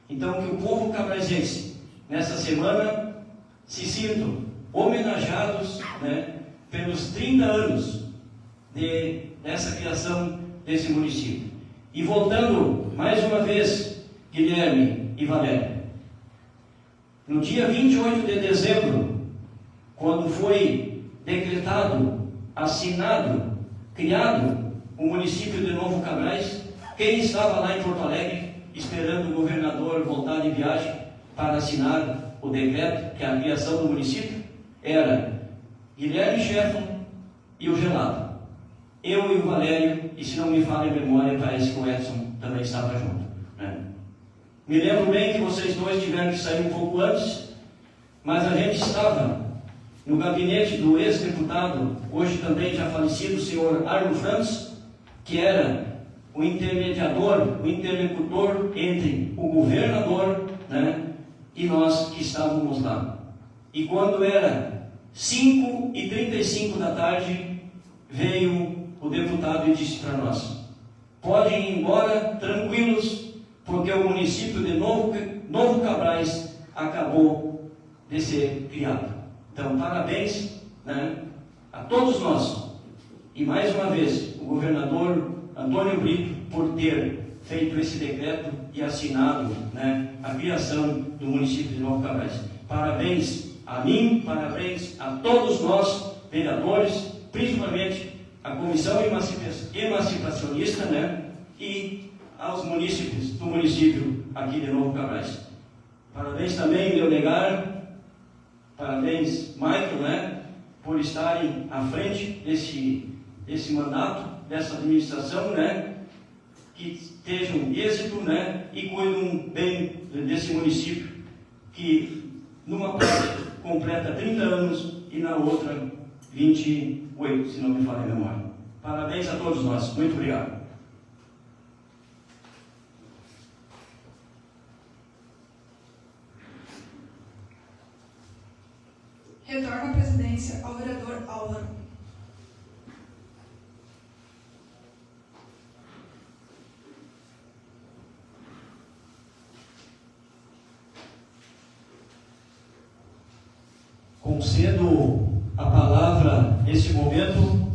Então, que o povo cabraisense, nessa semana, se sintam homenageados, né, pelos 30 anos dessa criação desse município. E voltando mais uma vez, Guilherme e Valéria, no dia 28 de dezembro quando foi decretado, assinado, criado o município de Novo Cabrais, quem estava lá em Porto Alegre esperando o governador voltar de viagem para assinar o decreto, que é a criação do município, era Guilherme Scheffler e o Gelado. Eu e o Valério, e se não me falha a memória, parece que o Edson também estava junto, né? Me lembro bem que vocês dois tiveram que sair um pouco antes, mas a gente estava no gabinete do ex-deputado, hoje também já falecido, o senhor Arno Franz, que era o intermediador, o interlocutor entre o governador, né, e nós que estávamos lá. E quando era 5h35 da tarde, veio o deputado e disse para nós: podem ir embora tranquilos, porque o município de Novo Cabrais acabou de ser criado. Então, parabéns, né, a todos nós. E mais uma vez, o governador Antônio Brito, por ter feito esse decreto e assinado, né, a criação do município de Novo Cabrais. Parabéns a mim, parabéns a todos nós, vereadores, principalmente a comissão emancipacionista, né, e aos munícipes do município aqui de Novo Cabrais. Parabéns também, Leonegar, parabéns, Michael, né, por estarem à frente desse mandato, dessa administração, né, que estejam êxito, né, e cuidam bem desse município, que numa parte completa 30 anos e na outra 28, se não me falha a memória. Parabéns a todos nós. Muito obrigado. Retorno à presidência ao vereador Álvaro. Concedo a palavra nesse momento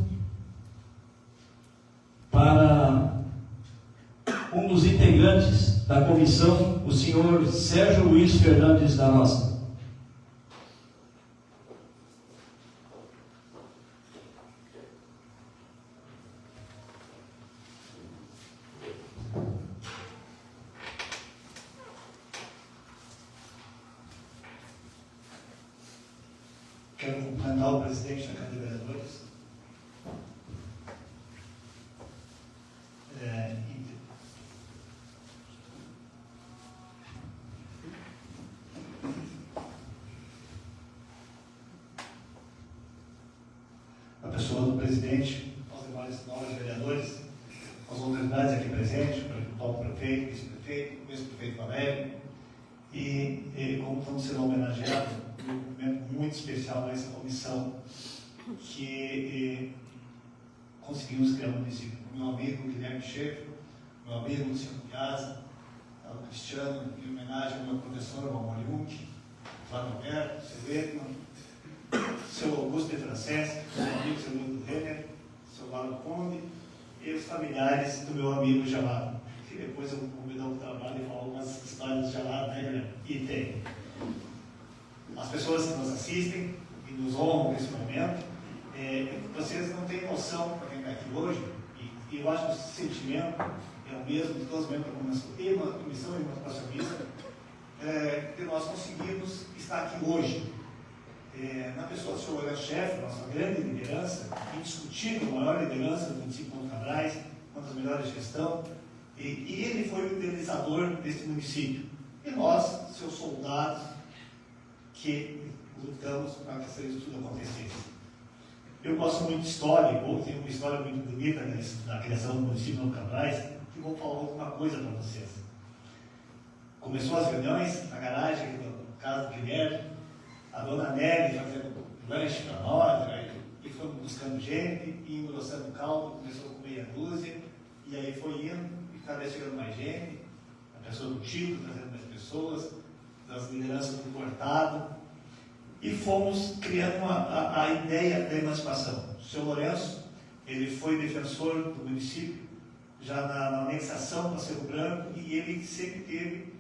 para um dos integrantes da comissão, o senhor Sérgio Luiz Fernandes da Roça. Quero cumprimentar o presidente da Câmara de Vereadores. A pessoa do presidente, aos demais nobres vereadores, às autoridades aqui presentes, o prefeito, vice-prefeito, o ex-prefeito Valério, e como estamos sendo homenageados, um momento muito especial a essa comissão que conseguimos criar um município. Meu amigo Guilherme Scheffler, meu amigo Luciano Piazza, o Cristiano, em homenagem ao meu professor Valmoriuk, Flávio Alberto, seu Edman, seu Augusto de Franceschi, meu amigo seu Ludo Renner, seu Lalo Conde e os familiares do meu amigo Gelado, que depois eu vou convidar o trabalho e falar algumas histórias do Gelado, né, Guilherme? E tem. As pessoas que nos assistem e nos honram nesse momento, vocês não têm noção, para quem está aqui hoje, e eu acho que esse sentimento é o mesmo de todos os membros da comissão emancipacionista, que nós conseguimos estar aqui hoje. Na pessoa do senhor Lourenço Scheffler, nossa grande liderança, indiscutível, a maior liderança do município de Novo Cabrais, uma das melhores de gestão, e ele foi o idealizador desse município. E nós, seus soldados, que lutamos para que isso tudo acontecesse. Eu gosto muito de história, ou tenho uma história muito bonita da criação do município de Novo Cabrais, que vou falar alguma coisa para vocês. Começou as reuniões na garagem da casa do Guilherme, a dona Nelly fazendo lanche para nós, e fomos buscando gente, e engrossando o caldo, começou com meia dúzia, e aí foi indo, e cada vez chegando mais gente, a pessoa do Chico trazendo mais pessoas, das lideranças do Cortado, e fomos criando a ideia da emancipação. O senhor Lourenço, ele foi defensor do município, já na anexação para Cerro Branco, e ele sempre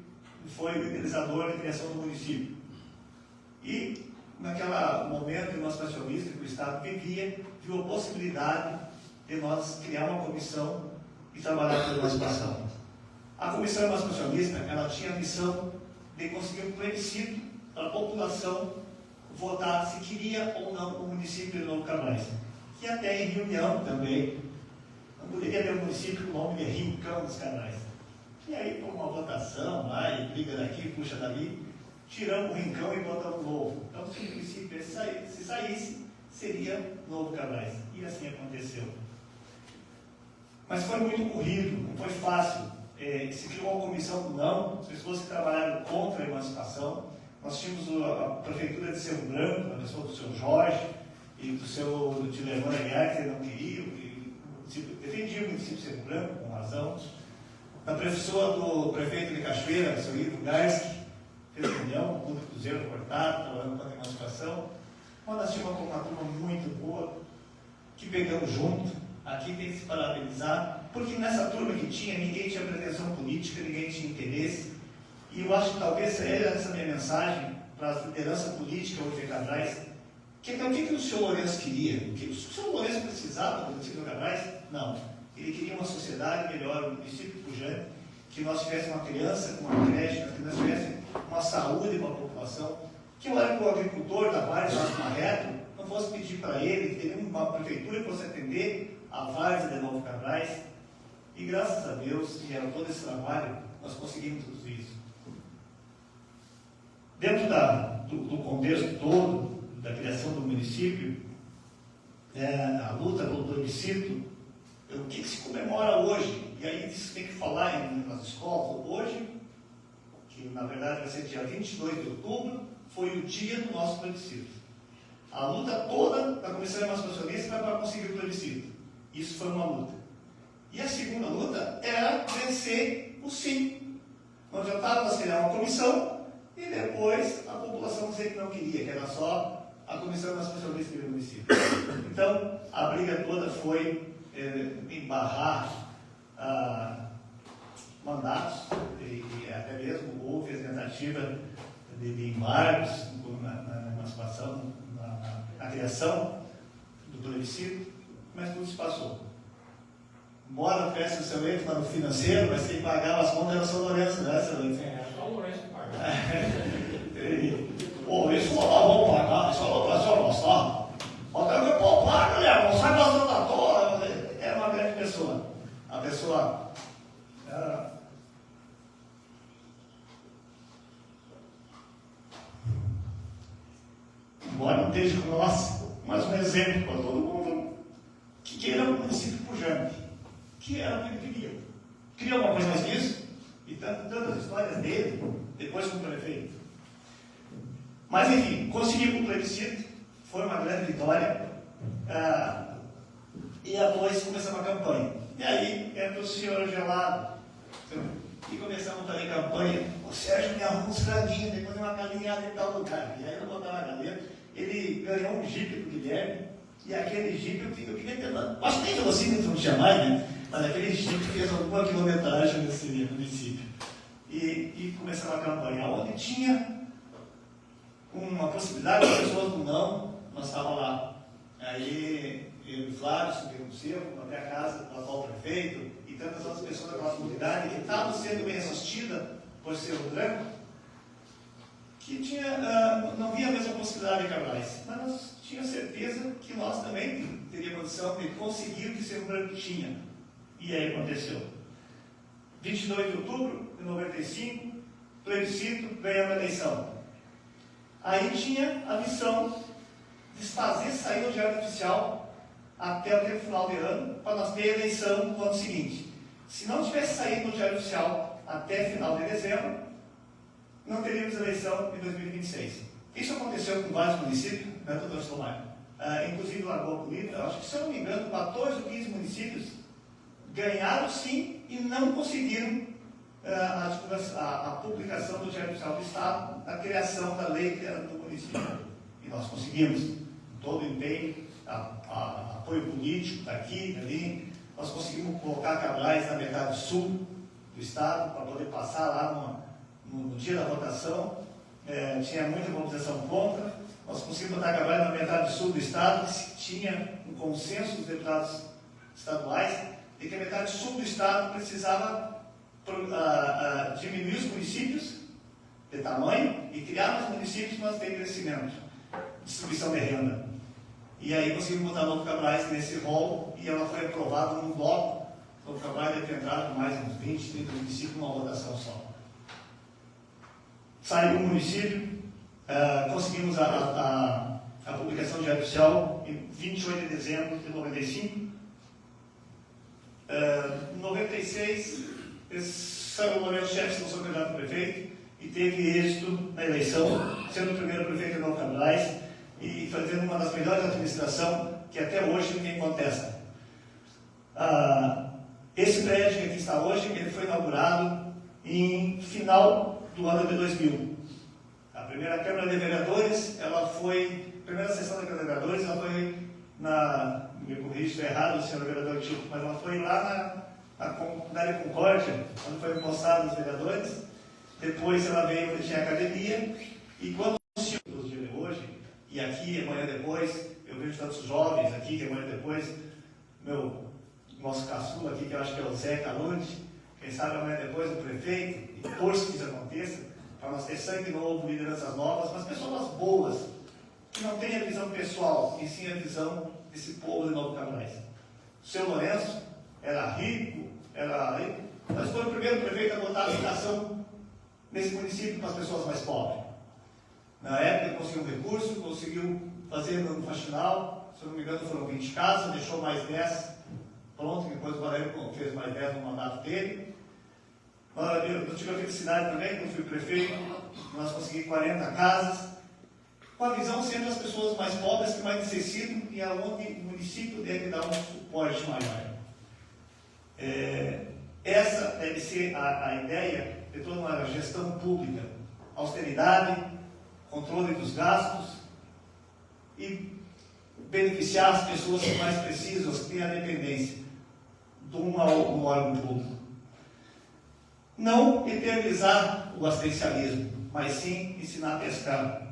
foi o idealizador da criação do município. E naquele momento emancipacionista que o Estado vivia, viu a possibilidade de nós criar uma comissão e trabalhar pela emancipação. A comissão emancipacionista, ela tinha a missão de conseguir um plebiscito para a população votar se queria ou não o município de Novo Cabrais. Que até em reunião também, não poderia ter um município com o nome de Rincão dos Cabrais. E aí, por uma votação lá, e briga daqui, puxa dali, tiramos o Rincão e botamos Novo. Então, se o município saísse, seria Novo Cabrais. E assim aconteceu. Mas foi muito corrido, não foi fácil. Se criou uma comissão do não, pessoas que trabalharam contra a emancipação. Nós tínhamos a prefeitura de Cerro Branco, a pessoa do seu Jorge e do seu Tilemano Aguiar, que não queriam, defendia o município de Cerro Branco, com razão. Na pessoa do prefeito de Cachoeira, o seu Ivo Garski, fez reunião, o mundo cruzeiro cortado, trabalhando contra a emancipação. Mas nós tínhamos uma turma muito boa, que pegamos junto. Aqui tem que se parabenizar, porque nessa turma que tinha, ninguém tinha pretensão política, ninguém tinha interesse. E eu acho que talvez seja essa minha mensagem para a liderança política hoje de Cabrais. O que o senhor Lourenço queria? O que o senhor Lourenço precisava do município de Cabrais? Não. Ele queria uma sociedade melhor, um município pujante, que nós tivéssemos uma criança com uma creche, que nós tivéssemos uma saúde para a população, que eu era que o agricultor da Várzea do Marreto não fosse pedir para ele, que teria uma prefeitura que fosse atender a Várzea de Novo Cabrais. E graças a Deus, e era todo esse trabalho, nós conseguimos tudo isso. Dentro do contexto todo da criação do município, a luta pelo plebiscito, o que se comemora hoje? E aí isso tem que falar nas escolas. Hoje, que na verdade vai ser dia 22 de outubro, foi o dia do nosso plebiscito. A luta toda da Comissão Emancipacionista era para conseguir o plebiscito. Isso foi uma luta. E a segunda luta era vencer o sim. Não adiantava nós criar uma comissão e depois a população dizer que não queria, que era só a Comissão Emancipacionista do município. Então, a briga toda foi embarrar mandatos, e até mesmo houve a tentativa de embargos na emancipação, na criação do plebiscito, mas tudo se passou. Embora o preço do seu leite lá no financeiro, mas quem pagava as contas era o São Lourenço, né, seu leite? Só o Lourenço que pagava. Isso não tá bom pagar, isso não vai ser almoçar. Até que o pau paga, mulher, não sai passando à toa. É uma grande pessoa. A pessoa. Embora não esteja com nós, mas um exemplo para todo mundo que era um município pujante, que era o que ele queria. Queria alguma coisa mais disso? E tantas histórias dele, depois como prefeito. Mas enfim, conseguimos o plebiscito, foi uma grande vitória. E depois começamos a campanha. E aí entra o senhor Gelado. E começamos também a campanha. O Sérgio me arruma uns franguinhos, depois uma galinhada em tal lugar. E aí eu botava a galinha. Ele ganhou um jipe do Guilherme. E aquele jipe eu queria ter lá. Acho que nem velocímetro não tinha mais, né? Mas aquele jipe fez alguma quilometragem nesse município. E começamos a campanha. Onde tinha uma possibilidade de pessoas do não, nós estávamos lá. Aí eu e o Flávio subimos no cerco, até a casa do atual prefeito e tantas outras pessoas daquela comunidade que estavam sendo bem assistidas por Cerro Branco, que não havia a mesma possibilidade de Cabrais. Mas nós tínhamos certeza que nós também teríamos condição de conseguir o que Cerro Branco tinha. E aí aconteceu. 22 de outubro de 95, plebiscito, ganhamos a eleição. Aí tinha a missão de fazer sair o diário oficial até o final de ano, para nós ter a eleição no ano seguinte. Se não tivesse saído no diário oficial até final de dezembro, não teríamos eleição em 2026. Isso aconteceu com vários municípios, né, doutor Solmar? Inclusive Lagoa Polida, acho que, se eu não me engano, 14 ou 15 municípios ganharam sim e não conseguiram a publicação do Diário Oficial do Estado, a criação da lei que era do município. E nós conseguimos, todo o empenho, apoio político daqui, ali, nós conseguimos colocar Cabrais na metade sul do Estado, para poder passar lá no dia da votação. Tinha muita mobilização contra, nós conseguimos botar Cabrais na metade sul do estado, que se tinha um consenso dos deputados estaduais, de que a metade sul do estado precisava diminuir os municípios de tamanho e criar os municípios que nós temos crescimento, distribuição de renda. E aí conseguimos botar Novo Cabrais nesse rol e ela foi aprovada num bloco. Novo Cabrais deve ter entrado com mais uns 20, 30 municípios numa votação só. Saiu um município, conseguimos a publicação de diário oficial em 28 de dezembro de 95. Em 96, São Lourenço Chefe se lançou candidato a prefeito e teve êxito na eleição, sendo o primeiro prefeito de Novo Cabrais e fazendo uma das melhores administrações que até hoje ninguém contesta. Esse prédio que aqui está hoje, ele foi inaugurado em final do ano de 2000. A primeira Câmara de Vereadores, a primeira sessão da Câmara de Vereadores, ela foi me corrija se estou errado, senhor vereador Tio, mas ela foi lá na área Concórdia, onde foi empossado os vereadores. Depois ela veio onde tinha a academia, e quando os dias de hoje, e aqui amanhã depois, eu vejo tantos jovens aqui, que amanhã depois, nosso caçula aqui, que eu acho que é o Zé Calunde, quem sabe amanhã depois o prefeito, e torço que isso aconteça, para nós ter sangue novo, lideranças novas, mas pessoas boas, que não têm a visão pessoal, e sim a visão desse povo de Novo Cabrais. O seu Lourenço era rico, mas foi o primeiro prefeito a botar a educação nesse município para as pessoas mais pobres. Na época conseguiu um recurso, conseguiu fazer no faxinal, se não me engano foram 20 casas, deixou mais 10 pronto, depois o Valério fez mais 10 no mandato dele. Eu tive a felicidade também, quando fui prefeito, nós conseguimos 40 casas, com a visão sempre das pessoas mais pobres que mais necessitam e aonde o município deve dar um suporte maior. Essa deve ser a ideia de toda uma gestão pública: austeridade, controle dos gastos e beneficiar as pessoas que mais precisam, que têm a dependência de um órgão público. Não eternizar o assistencialismo, mas sim ensinar a pescar.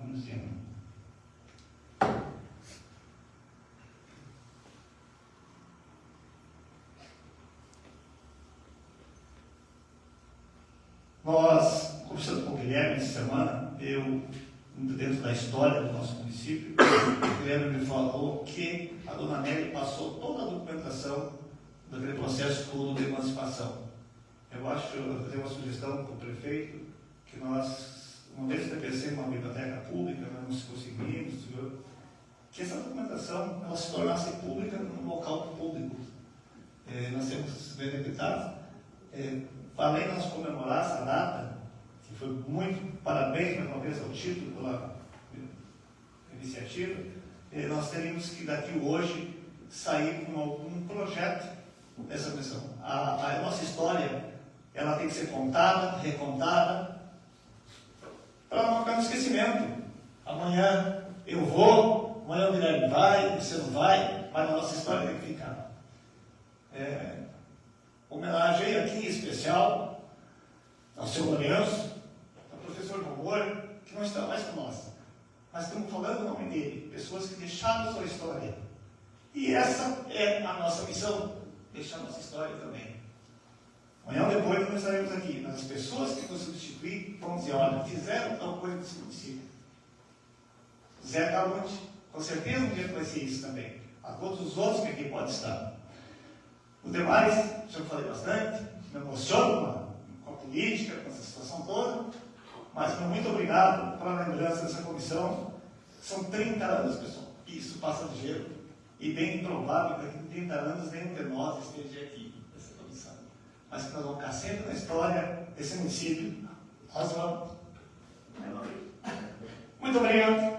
Nós, conversando com o Guilherme essa semana, dentro da história do nosso município, o Guilherme me falou que a dona Nelly passou toda a documentação daquele processo todo de emancipação. Eu acho, eu vou fazer uma sugestão para o prefeito, que nós, uma vez estabelecemos uma biblioteca pública, nós não conseguimos, que essa documentação ela se tornasse pública num local público. Nós temos deputados, além de nós comemorar essa data, que foi muito parabéns mais uma vez ao título pela iniciativa, nós teríamos que daqui hoje sair com algum projeto dessa missão. A nossa história ela tem que ser contada, recontada, para não ficar no esquecimento. Amanhã eu vou, amanhã o Guilherme vai, você não vai, mas a nossa história tem que ficar. Homenagem aqui em especial ao seu Lourenço, ao professor Gomor, que não está mais com nós, mas estamos falando o nome dele, pessoas que deixaram a sua história. E essa é a nossa missão, deixar a nossa história também. Amanhã ou depois nós estaremos aqui, mas as pessoas que nos substituir vão dizer: olha, fizeram tal coisa nesse município. Zé Calunde, com certeza um dia vai ser isso também. A todos os outros que aqui podem estar. Os demais, já falei bastante, me emociono com a política, com essa situação toda, mas muito obrigado pela lembrança dessa comissão. São 30 anos, pessoal, que isso passa ligeiro, e bem provável que daqui a 30 anos nenhum de nós esteja aqui, nessa comissão. Mas que nós vamos ficar sempre na história desse município. Nós vamos. Muito obrigado.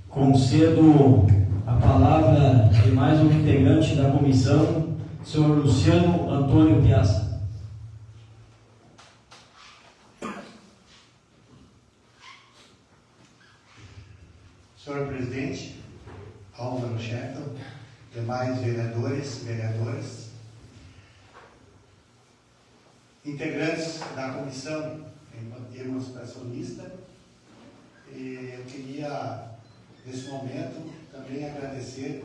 Concedo a palavra de mais um integrante da comissão, senhor Luciano Antônio Piazza. Senhor presidente, Álvaro Scheffel, demais vereadores, vereadoras, integrantes da comissão emancipacionista. Eu queria, nesse momento, também agradecer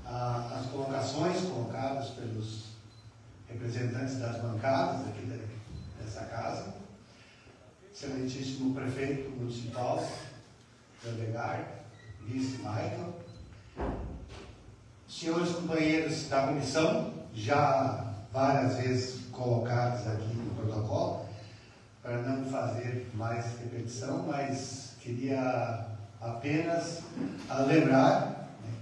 as colocações colocadas pelos representantes das bancadas aqui dessa casa, excelentíssimo prefeito municipal, Legar, vice Michael, senhores companheiros da comissão, já várias vezes colocados aqui no protocolo, para não fazer mais repetição, mas queria apenas lembrar, né,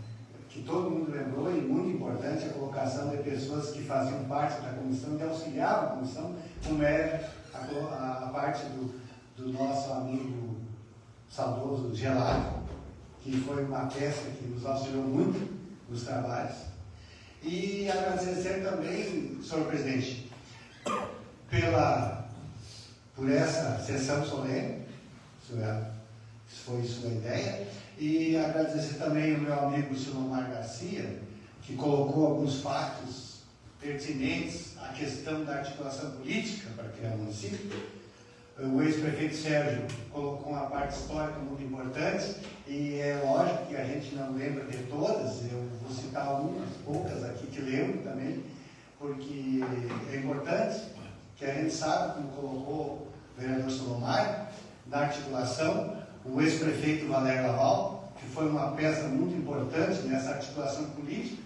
que todo mundo lembrou, e muito importante, a colocação de pessoas que faziam parte da comissão, que auxiliavam a comissão, como é a parte do nosso amigo saudoso Gelado, que foi uma peça que nos auxiliou muito nos trabalhos. E agradecer também, senhor presidente, por essa sessão solene, se foi sua ideia, e agradecer também ao meu amigo Silomar Garcia, que colocou alguns fatos pertinentes à questão da articulação política para criar um município. O ex-prefeito Sérgio colocou uma parte histórica muito importante, e é lógico que a gente não lembra de todas, eu vou citar algumas, poucas aqui que lembro também, porque é importante que a gente sabe, como colocou o vereador Solomar, na articulação, o ex-prefeito Valério Laval, que foi uma peça muito importante nessa articulação política,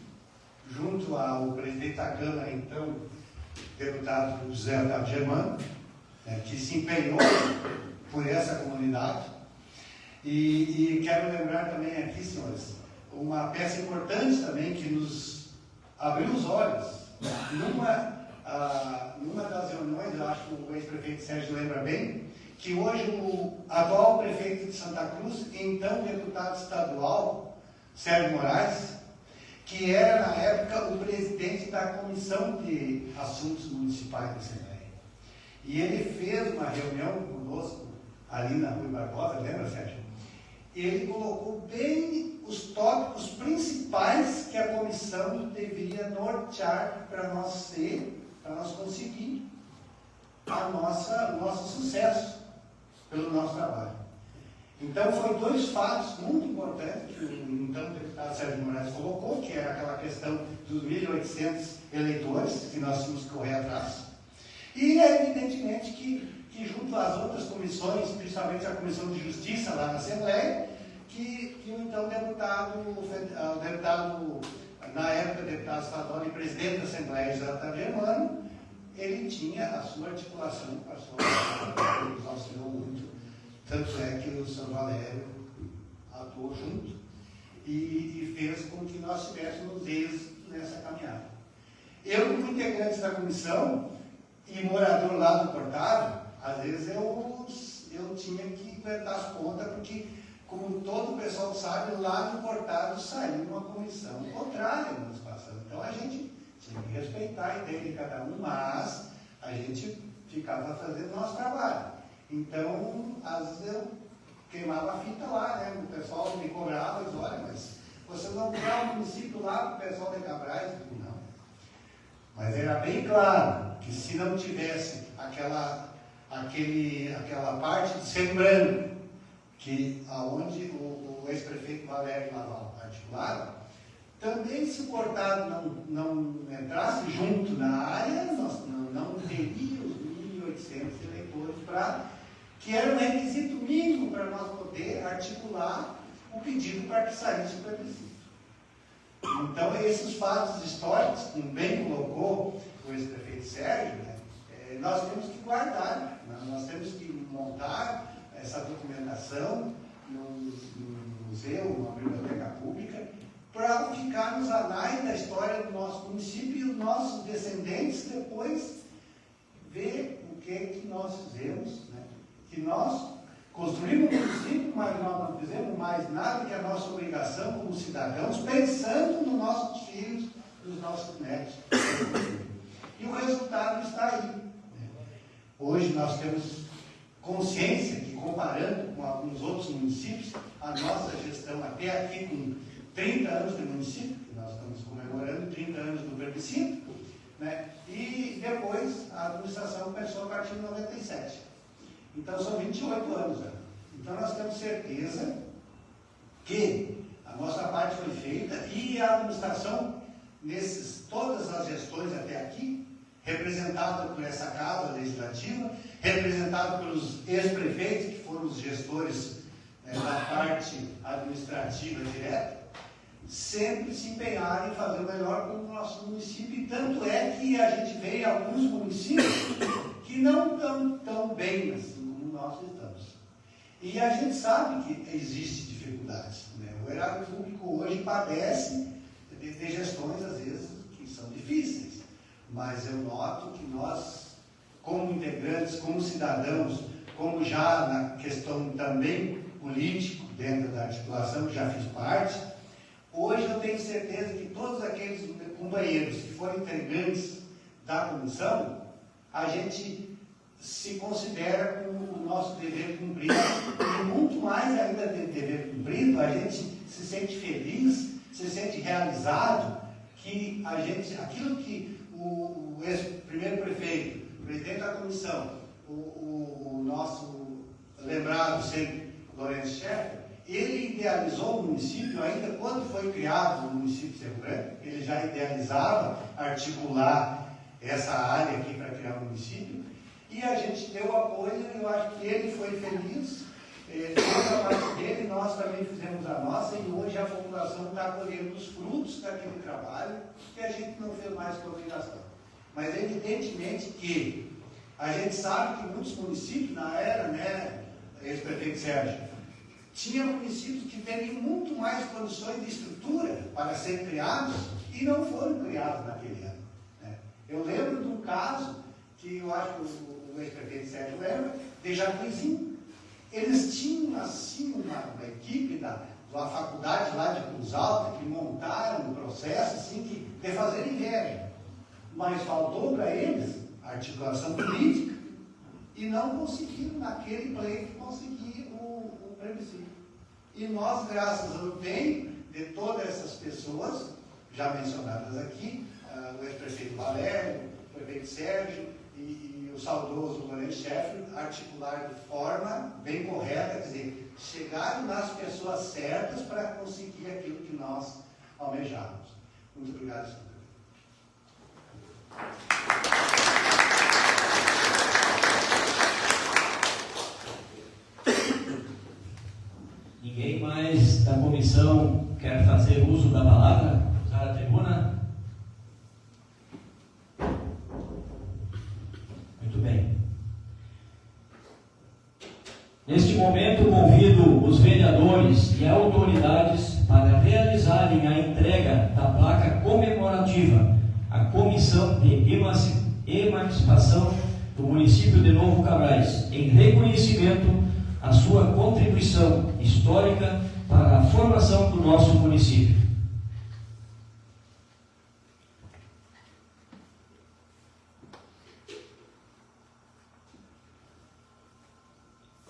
junto ao presidente da Câmara, então, deputado José Otávio Germano, que se empenhou por essa comunidade. E quero lembrar também aqui, senhores, uma peça importante também que nos abriu os olhos. Numa das reuniões, eu acho que o ex-prefeito Sérgio lembra bem, que hoje o atual prefeito de Santa Cruz, então deputado estadual, Sérgio Moraes, que era na época o presidente da Comissão de Assuntos Municipais da Assembleia. E ele fez uma reunião conosco ali na Rui Barbosa, lembra, Sérgio? Ele colocou bem os tópicos principais que a comissão deveria nortear para nós conseguir o nosso sucesso pelo nosso trabalho. Então, foi dois fatos muito importantes que o então deputado Sérgio Moraes colocou, que era aquela questão dos 1.800 eleitores que nós tínhamos que correr atrás. E é evidentemente que junto às outras comissões, principalmente a Comissão de Justiça lá na Assembleia, que o então deputado, na época deputado estadual e presidente da Assembleia, José Otávio Germano, ele tinha a sua articulação com a sua, ele nos auxiliou muito. Tanto é que o São Valério atuou junto e fez com que nós tivéssemos êxito nessa caminhada. Eu, como integrante da comissão e morador lá do Cortado, às vezes eu tinha que apertar as pontas, porque, como todo o pessoal sabe, lá no Cortado saiu uma comissão contrária no ano passado. Então a gente tinha que respeitar a ideia de cada um, mas a gente ficava fazendo o nosso trabalho. Então, às vezes eu queimava a fita lá, né? O pessoal me cobrava, dizia, olha, mas você não quer o município lá para o pessoal de Cabrais? Eu digo, não. Mas era bem claro que se não tivesse aquela parte de sembrando, que aonde o ex-prefeito Valério Laval articulava, também se o Cortado não entrasse junto na área, nós não teríamos os 1.800 eleitores que era um requisito mínimo para nós poder articular o pedido para que saísse o plebiscito. Então, esses fatos históricos, como bem colocou o ex-prefeito Sérgio, né, nós temos que guardar, nós temos que montar essa documentação no museu, numa biblioteca pública, para ficar nos anais da história do nosso município e os nossos descendentes depois ver o que nós fizemos, né? Que nós construímos o município, mas nós não fizemos mais nada que a nossa obrigação como cidadãos, pensando nos nossos filhos, nos nossos netos. E o resultado está aí. Hoje nós temos consciência que, comparando com alguns outros municípios, a nossa gestão até aqui 30 anos de município, que nós estamos comemorando 30 anos do plebiscito, né? E depois a administração começou a partir de 97. Então são 28 anos já. Então nós temos certeza que a nossa parte foi feita e a administração, todas as gestões até aqui, representada por essa casa legislativa, representada pelos ex-prefeitos, que foram os gestores da parte administrativa direta, sempre se empenharam em fazer o melhor para o nosso município, e tanto é que a gente vê em alguns municípios que não estão tão bem assim como nós estamos. E a gente sabe que existe dificuldades, né? O erário público hoje padece de gestões, às vezes, que são difíceis, mas eu noto que nós, como integrantes, como cidadãos, como já na questão também político, dentro da articulação, que já fiz parte, hoje eu tenho certeza que todos aqueles companheiros que foram integrantes da comissão, a gente se considera com o nosso dever cumprido, e muito mais ainda de dever cumprido, a gente se sente feliz, se sente realizado, que a gente, aquilo que o ex-primeiro prefeito, o presidente da comissão, o nosso lembrado sempre, Lourenço Schaeffer, ele idealizou o município ainda quando foi criado o município de Cerro Branco. Ele já idealizava articular essa área aqui para criar o município, e a gente deu apoio, e eu acho que ele foi feliz, fez a parte dele, nós também fizemos a nossa, e hoje a população está colhendo os frutos daquele trabalho que a gente não fez mais por obrigação. Mas evidentemente que a gente sabe que muitos municípios, na era, né, ex-prefeito Sérgio, tinha municípios que teriam muito mais condições de estrutura para serem criados e não foram criados naquele ano, né? Eu lembro de um caso que eu acho que o ex-prefeito Sérgio lembra, de Jacuizinho. Eles tinham assim uma equipe da faculdade lá de Cruz Alta que montaram um processo assim, de fazer inveja, mas faltou para eles a articulação política e não conseguiram naquele pleito conseguir o plebiscito. E nós, graças ao empenho de todas essas pessoas já mencionadas aqui, o ex-prefeito Valério, o prefeito Sérgio e o saudoso Lourenço Schaeffer, articular de forma bem correta, quer dizer, chegaram nas pessoas certas para conseguir aquilo que nós almejávamos. Muito obrigado, senhor. Ninguém mais da comissão quer fazer uso da palavra? Usar a tribuna? Muito bem. Neste momento, convido os vereadores e autoridades para realizarem a entrega da placa comemorativa à Comissão de Emancipação do município de Novo Cabrais, em reconhecimento à sua contribuição histórica para a formação do nosso município.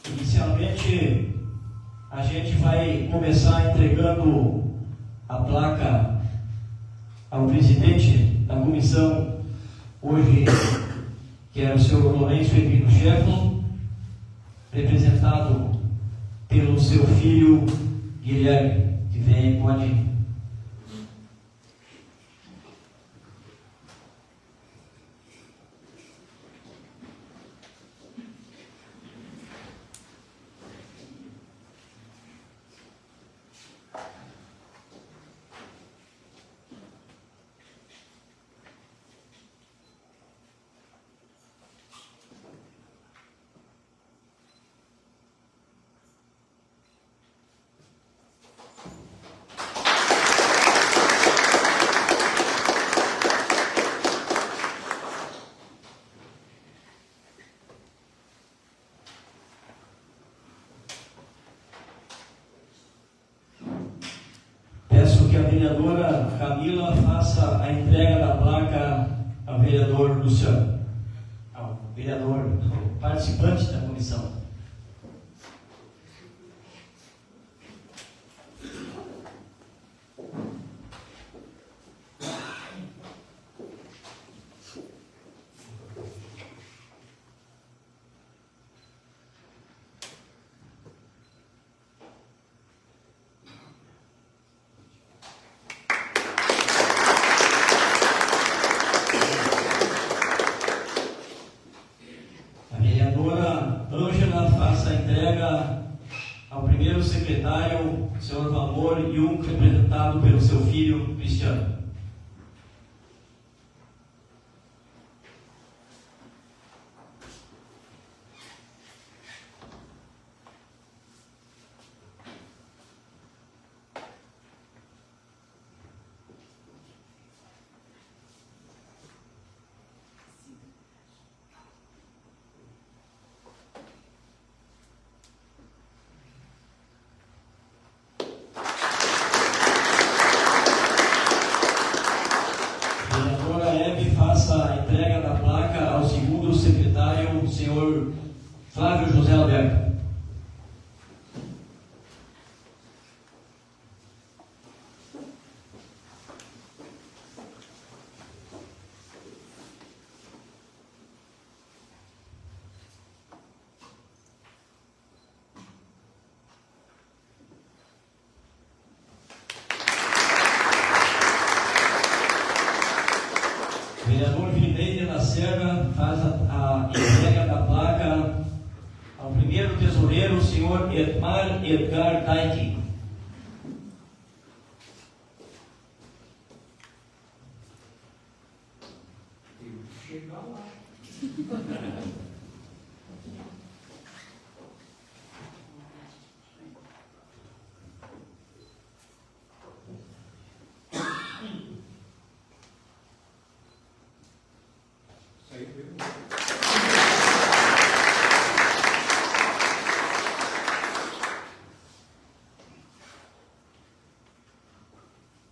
Inicialmente, a gente vai começar entregando a placa ao presidente da comissão, hoje, que é o senhor Lourenço Ebino Schaeffer, representado pelo seu filho Guilherme, que vem, pode ir. Que a vereadora Camila faça a entrega da placa ao vereador Luciano, ao vereador participante da comissão. entrega da placa ao segundo secretário, senhor Flávio José Alberto. Vereador Vinei da Serra faz a entrega da placa ao primeiro tesoureiro, o senhor Edgar Daiki.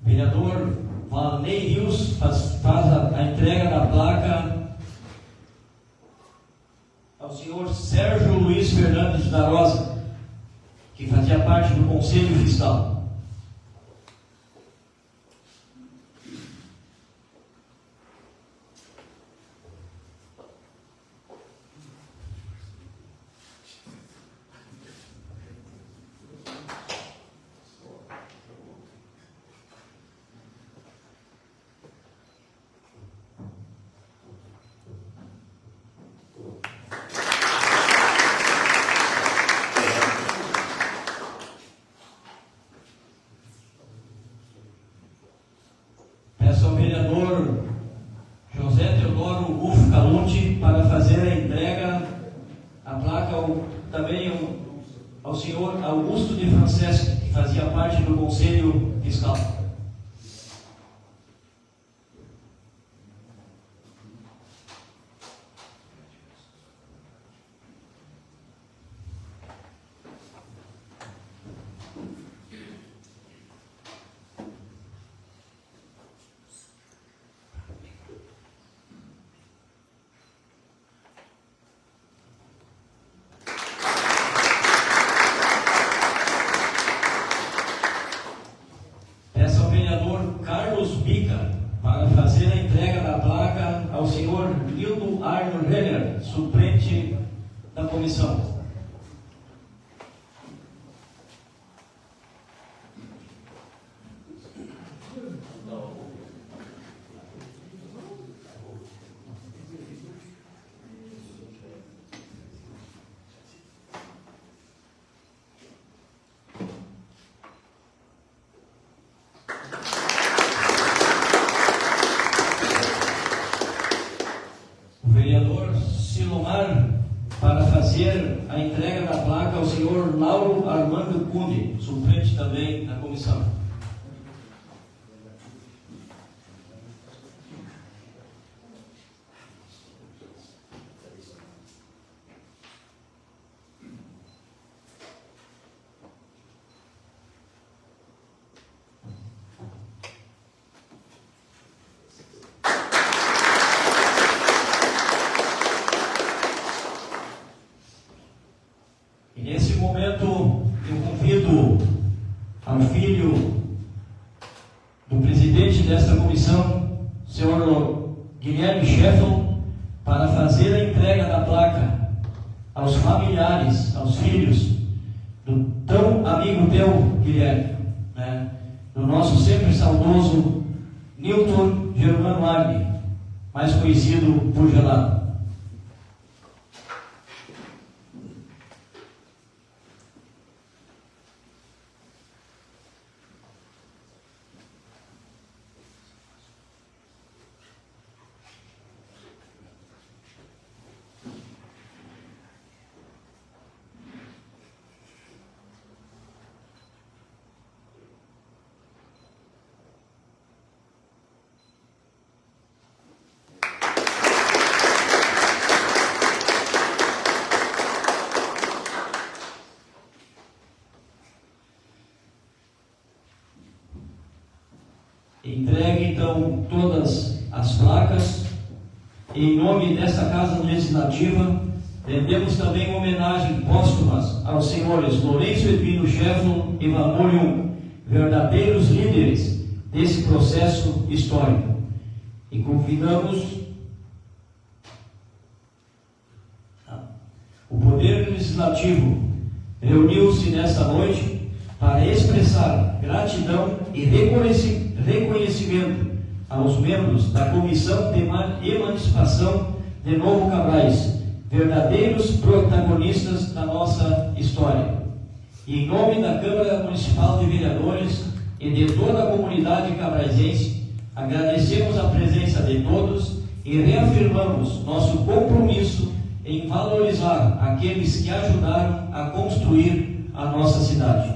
Vereador Valnei Rios faz a entrega da placa ao senhor Sérgio Luiz Fernandes da Rosa, que fazia parte do Conselho Fiscal. Peço ao vereador José Teodoro Uf Calunti para fazer a entrega, a placa também ao senhor Augusto de Francesco, que fazia parte do Conselho Fiscal. Peço ao vereador Carlos Bica para fazer a entrega da placa ao senhor Nildo Arno Renner, suplente da comissão. O vereador Silomar para fazer a entrega da placa ao senhor Lauro Armando Cunde, suplente também da comissão. E nesse momento eu convido ao filho do presidente desta comissão, senhor Guilherme Scheffel, para fazer a entrega da placa aos familiares, aos filhos do tão amigo teu, Guilherme, né? Do nosso sempre saudoso Newton Germano Arne, mais conhecido por Gelado. em nome desta Casa Legislativa, rendemos também homenagem póstumas aos senhores Lourenço Edvino Schefflin e Valmor Jung, verdadeiros líderes desse processo histórico. E convidamos o Poder Legislativo, reuniu-se nesta noite para expressar gratidão e reconhecimento aos membros da Comissão de Emancipação de Novo Cabrais, verdadeiros protagonistas da nossa história. E em nome da Câmara Municipal de Vereadores e de toda a comunidade cabraisense, agradecemos a presença de todos e reafirmamos nosso compromisso em valorizar aqueles que ajudaram a construir a nossa cidade.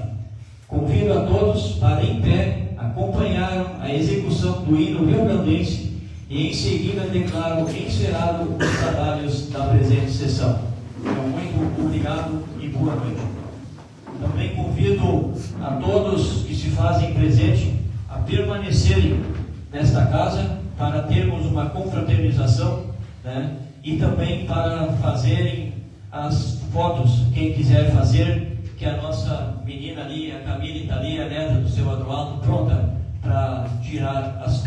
Convido a todos para, em pé, acompanhar a execução do hino rio-grandense e, em seguida, declaro encerrado os trabalhos da presente sessão. Então, muito obrigado e boa noite. Também convido a todos que se fazem presente a permanecerem nesta casa para termos uma confraternização, né? E também para fazerem as fotos, quem quiser fazer, que a nossa menina ali, a Camila, está ali, a neta do seu Adroaldo, pronta para tirar as fotos.